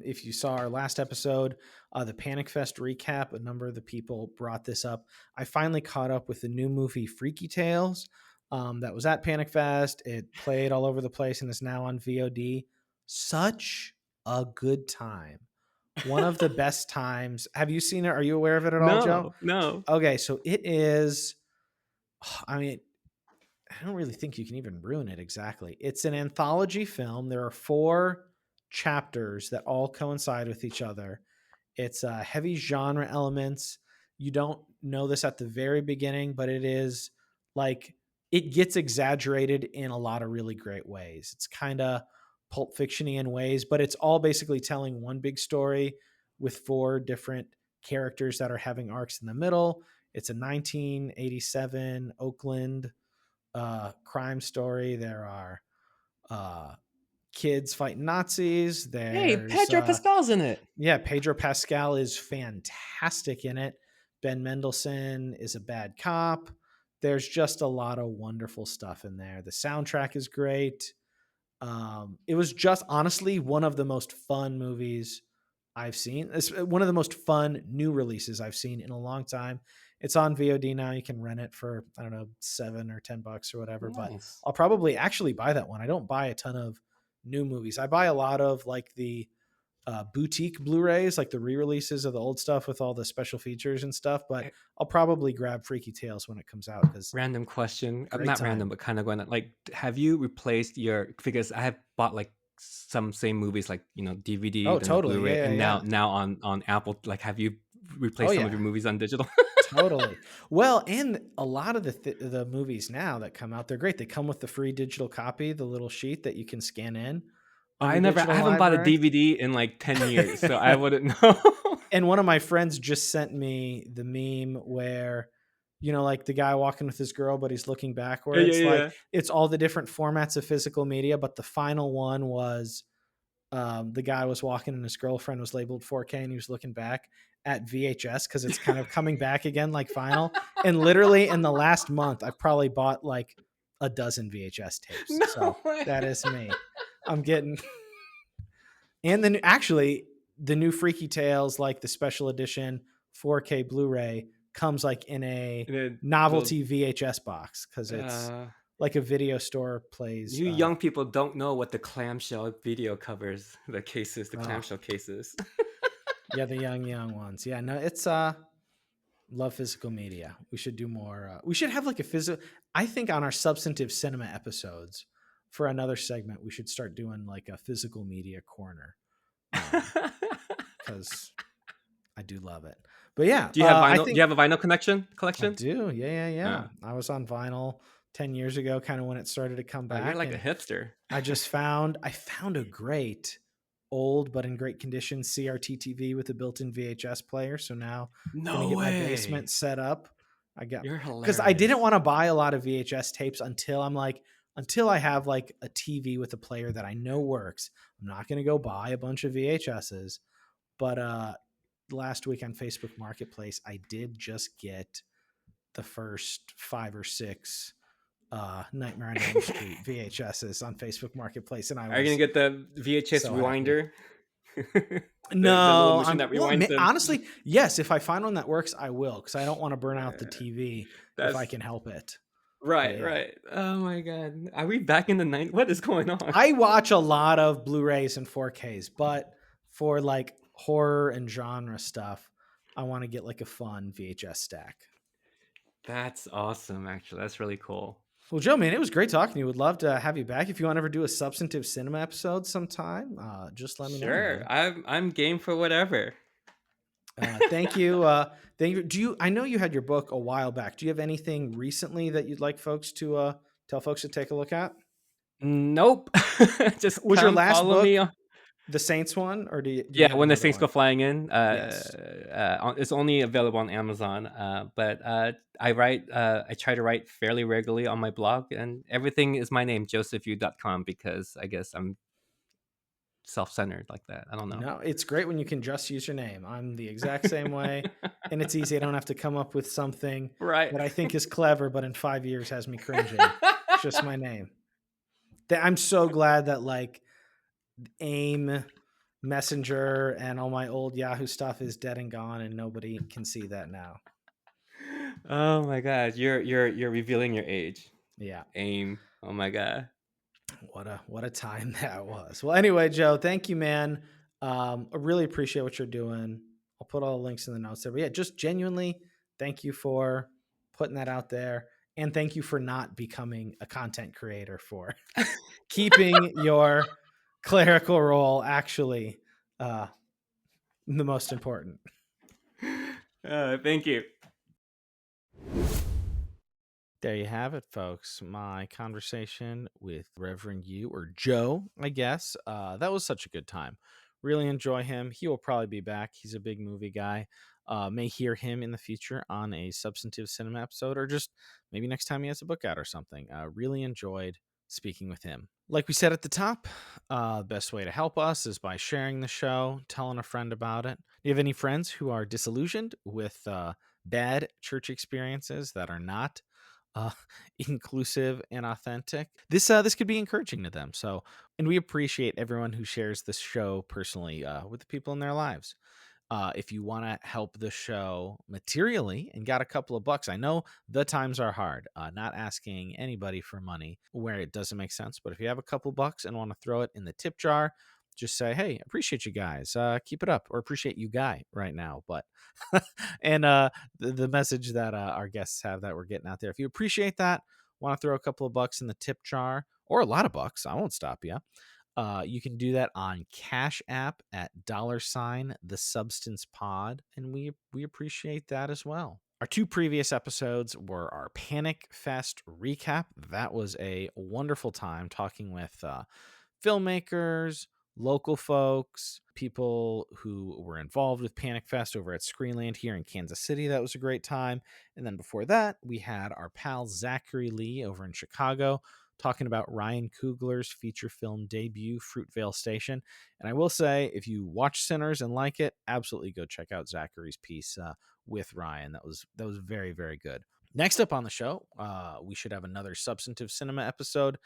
if you saw our last episode, the Panic Fest recap, a number of the people brought this up. I finally caught up with the new movie Freaky Tales that was at Panic Fest. It played all over the place and is now on VOD. Such a good time. One of the best times. Have you seen it? Are you aware of it at all, Joe? No, no. Okay, so it is. I mean, I don't really think you can even ruin it exactly. It's an anthology film. There are 4 chapters that all coincide with each other. It's heavy genre elements. You don't know this at the very beginning, but it is like it gets exaggerated in a lot of really great ways. It's kind of pulp fictiony in ways, but it's all basically telling one big story with 4 different characters that are having arcs in the middle. It's a 1987 Oakland crime story. There are uh, kids fighting Nazis. Hey, There's Pedro Pascal's in it. yeah, Pedro Pascal is fantastic in it. Ben Mendelsohn is a bad cop. There's just a lot of wonderful stuff in there. The soundtrack is great. It was just honestly one of the most fun movies I've seen. It's one of the most fun new releases I've seen in a long time. It's on VOD now. You can rent it for, I don't know, $7 or $10 or whatever. But Nice. I'll probably actually buy that one. I don't buy a ton of new movies. I buy a lot of like the boutique Blu-rays, like the re-releases of the old stuff with all the special features and stuff. But Eh, I'll probably grab Freaky Tales when it comes out because Random question, great not random, time. but kind of going like, have you replaced your? Because I have bought like some same movies, like DVD, Oh, then the totally. Blu-ray, Yeah, yeah, and yeah. now on Apple. Like, have you Oh, replaced some of yeah. your movies on digital? Totally. Well, and a lot of the movies now that come out, they're great. They come with the free digital copy, the little sheet that you can scan in on your I digital haven't bought a library. DVD in like 10 years, so I wouldn't know. And one of my friends just sent me the meme where, like the guy walking with his girl, but he's looking Yeah, yeah, backwards. Like yeah. it's all the different formats of physical media, but the final one was the guy was walking and his girlfriend was labeled 4K and he was looking back at VHS because it's kind of coming back again like final. And literally in the last month, I've probably bought like a dozen VHS tapes. No So way. that is me. I'm getting and then actually the new Freaky Tales, like the special edition 4K Blu-ray, comes like in a And then little, novelty VHS box because it's uh, like a video store plays. you young people don't know what the clamshell video covers, the cases, the Oh, clamshell cases. yeah, the young ones. Yeah, no, it's love physical media. We should do more. We should have like a physical. I think on our substantive cinema episodes for another segment, we should start doing like a physical media corner because I do love it. But yeah, Do you have I vinyl? Do you think have a vinyl connection I collection? do. Yeah, yeah, yeah. Uh, I was on vinyl 10 years ago, kind of when it started to come you're back, like a and hipster. I found a great old but in great condition CRT TV with a built-in VHS player. So now I'm gonna No get my basement way. set up. I got You're because I didn't hilarious. want to buy a lot of VHS tapes until I have like a TV with a player that I know works. I'm not gonna go buy a bunch of VHSs. But last week on Facebook Marketplace, I did just get the first 5 or 6 Nightmare on Elm Street VHSs on Facebook Marketplace, and I Are you gonna was get the VHS so happy. rewinder? The little No, machine that rewinds them. honestly, yes. If I find one that works, I will because I don't want to burn out the Uh, TV if I that's can help it. But right, yeah, right. Oh my god. Are we back in the night? What is going on? I watch a lot of Blu-rays and 4Ks, but for like horror and genre stuff, I want to get like a fun VHS stack. That's awesome, actually. That's really cool. Well, Joe, man, it was great talking to you. Would love to have you back. If you want to ever do a substantive cinema episode sometime, just let me know, Sure. man. I'm game for whatever. Thank you. Thank you. I know you had your book a while back. Do you have anything recently that you'd like folks to tell folks to take a look at? Nope. Just Was your come last follow me book on. the Saints one, or do you Yeah, have when the another Saints go one? flying in, Yes. it's only available on Amazon. But I try to write fairly regularly on my blog, and everything is my name, josephyou.com, because I guess I'm self-centered like that. I don't know. No, it's great when you can just use your name. I'm the exact same way, and it's easy. I don't have to come up with something Right. that I think is clever, but in 5 years has me cringing. It's just my name. I'm so glad that like AIM, Messenger, and all my old Yahoo stuff is dead and gone, and nobody can see that now. Oh my god, you're revealing your age. Yeah, Aim. Oh my god. what a time that was. Well, anyway, Joe, thank you, man. I really appreciate what you're doing. I'll put all the links in the notes there. But yeah, just genuinely thank you for putting that out there, and thank you for not becoming a content creator for keeping your clerical role actually uh, the most important. Thank you. There you have it, folks. My conversation with Reverend Yoo, or Joe, I guess. That was such a good time. Really enjoy him. He will probably be back. He's a big movie guy. May hear him in the future on a substantive cinema episode, or just maybe next time he has a book out or something. Really enjoyed speaking with him. Like we said at the top, best way to help us is by sharing the show, telling a friend about it. Do you have any friends who are disillusioned with bad church experiences that are not uh, inclusive and authentic? This could be encouraging to them. So, and we appreciate everyone who shares this show personally with the people in their lives. If you want to help the show materially and got a couple of bucks, I know the times are hard, not asking anybody for money where it doesn't make sense. But if you have a couple bucks and want to throw it in the tip jar, just say, hey, appreciate you guys. Keep it up, or appreciate you guy right now. But and the message that our guests have that we're getting out there, if you appreciate that, want to throw a couple of bucks in the tip jar or a lot of bucks, I won't stop you. You can do that on Cash App at $the Substance Pod, and we appreciate that as well. Our 2 previous episodes were our Panic Fest recap. That was a wonderful time talking with filmmakers, local folks, people who were involved with Panic Fest over at Screenland here in Kansas City. That was a great time. And then before that, we had our pal Zachary Lee over in Chicago talking about Ryan Coogler's feature film debut, Fruitvale Station. And I will say, if you watch Sinners and like it, absolutely go check out Zachary's piece with Ryan. That was very, very good. Next up on the show, we should have another substantive cinema episode.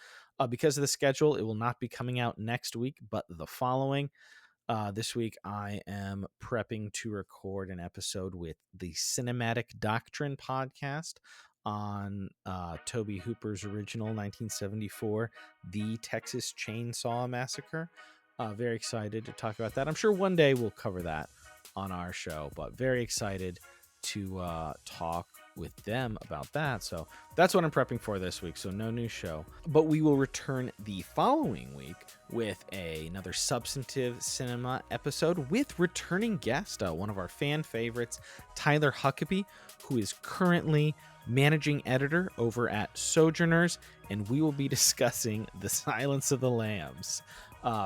Because of the schedule, it will not be coming out next week, but the following. This week, I am prepping to record an episode with the Cinematic Doctrine podcast on Toby Hooper's original 1974, The Texas Chainsaw Massacre. Very excited to talk about that. I'm sure one day we'll cover that on our show, but very excited to talk with them about that. So that's what I'm prepping for this week. So no new show, but we will return the following week with another substantive cinema episode with returning guest, one of our fan favorites, Tyler Huckabee, who is currently managing editor over at Sojourners, and we will be discussing The Silence of the Lambs.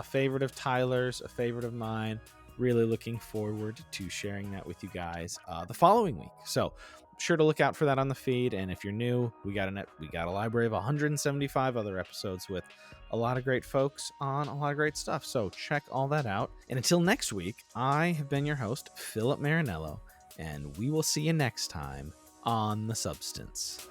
Favorite of Tyler's, a favorite of mine. Really looking forward to sharing that with you guys the following week. So sure to look out for that on the feed. And if you're new, we got a library of 175 other episodes with a lot of great folks on a lot of great stuff. So check all that out. And until next week, I have been your host, Philip Marinello, and we will see you next time on The Substance.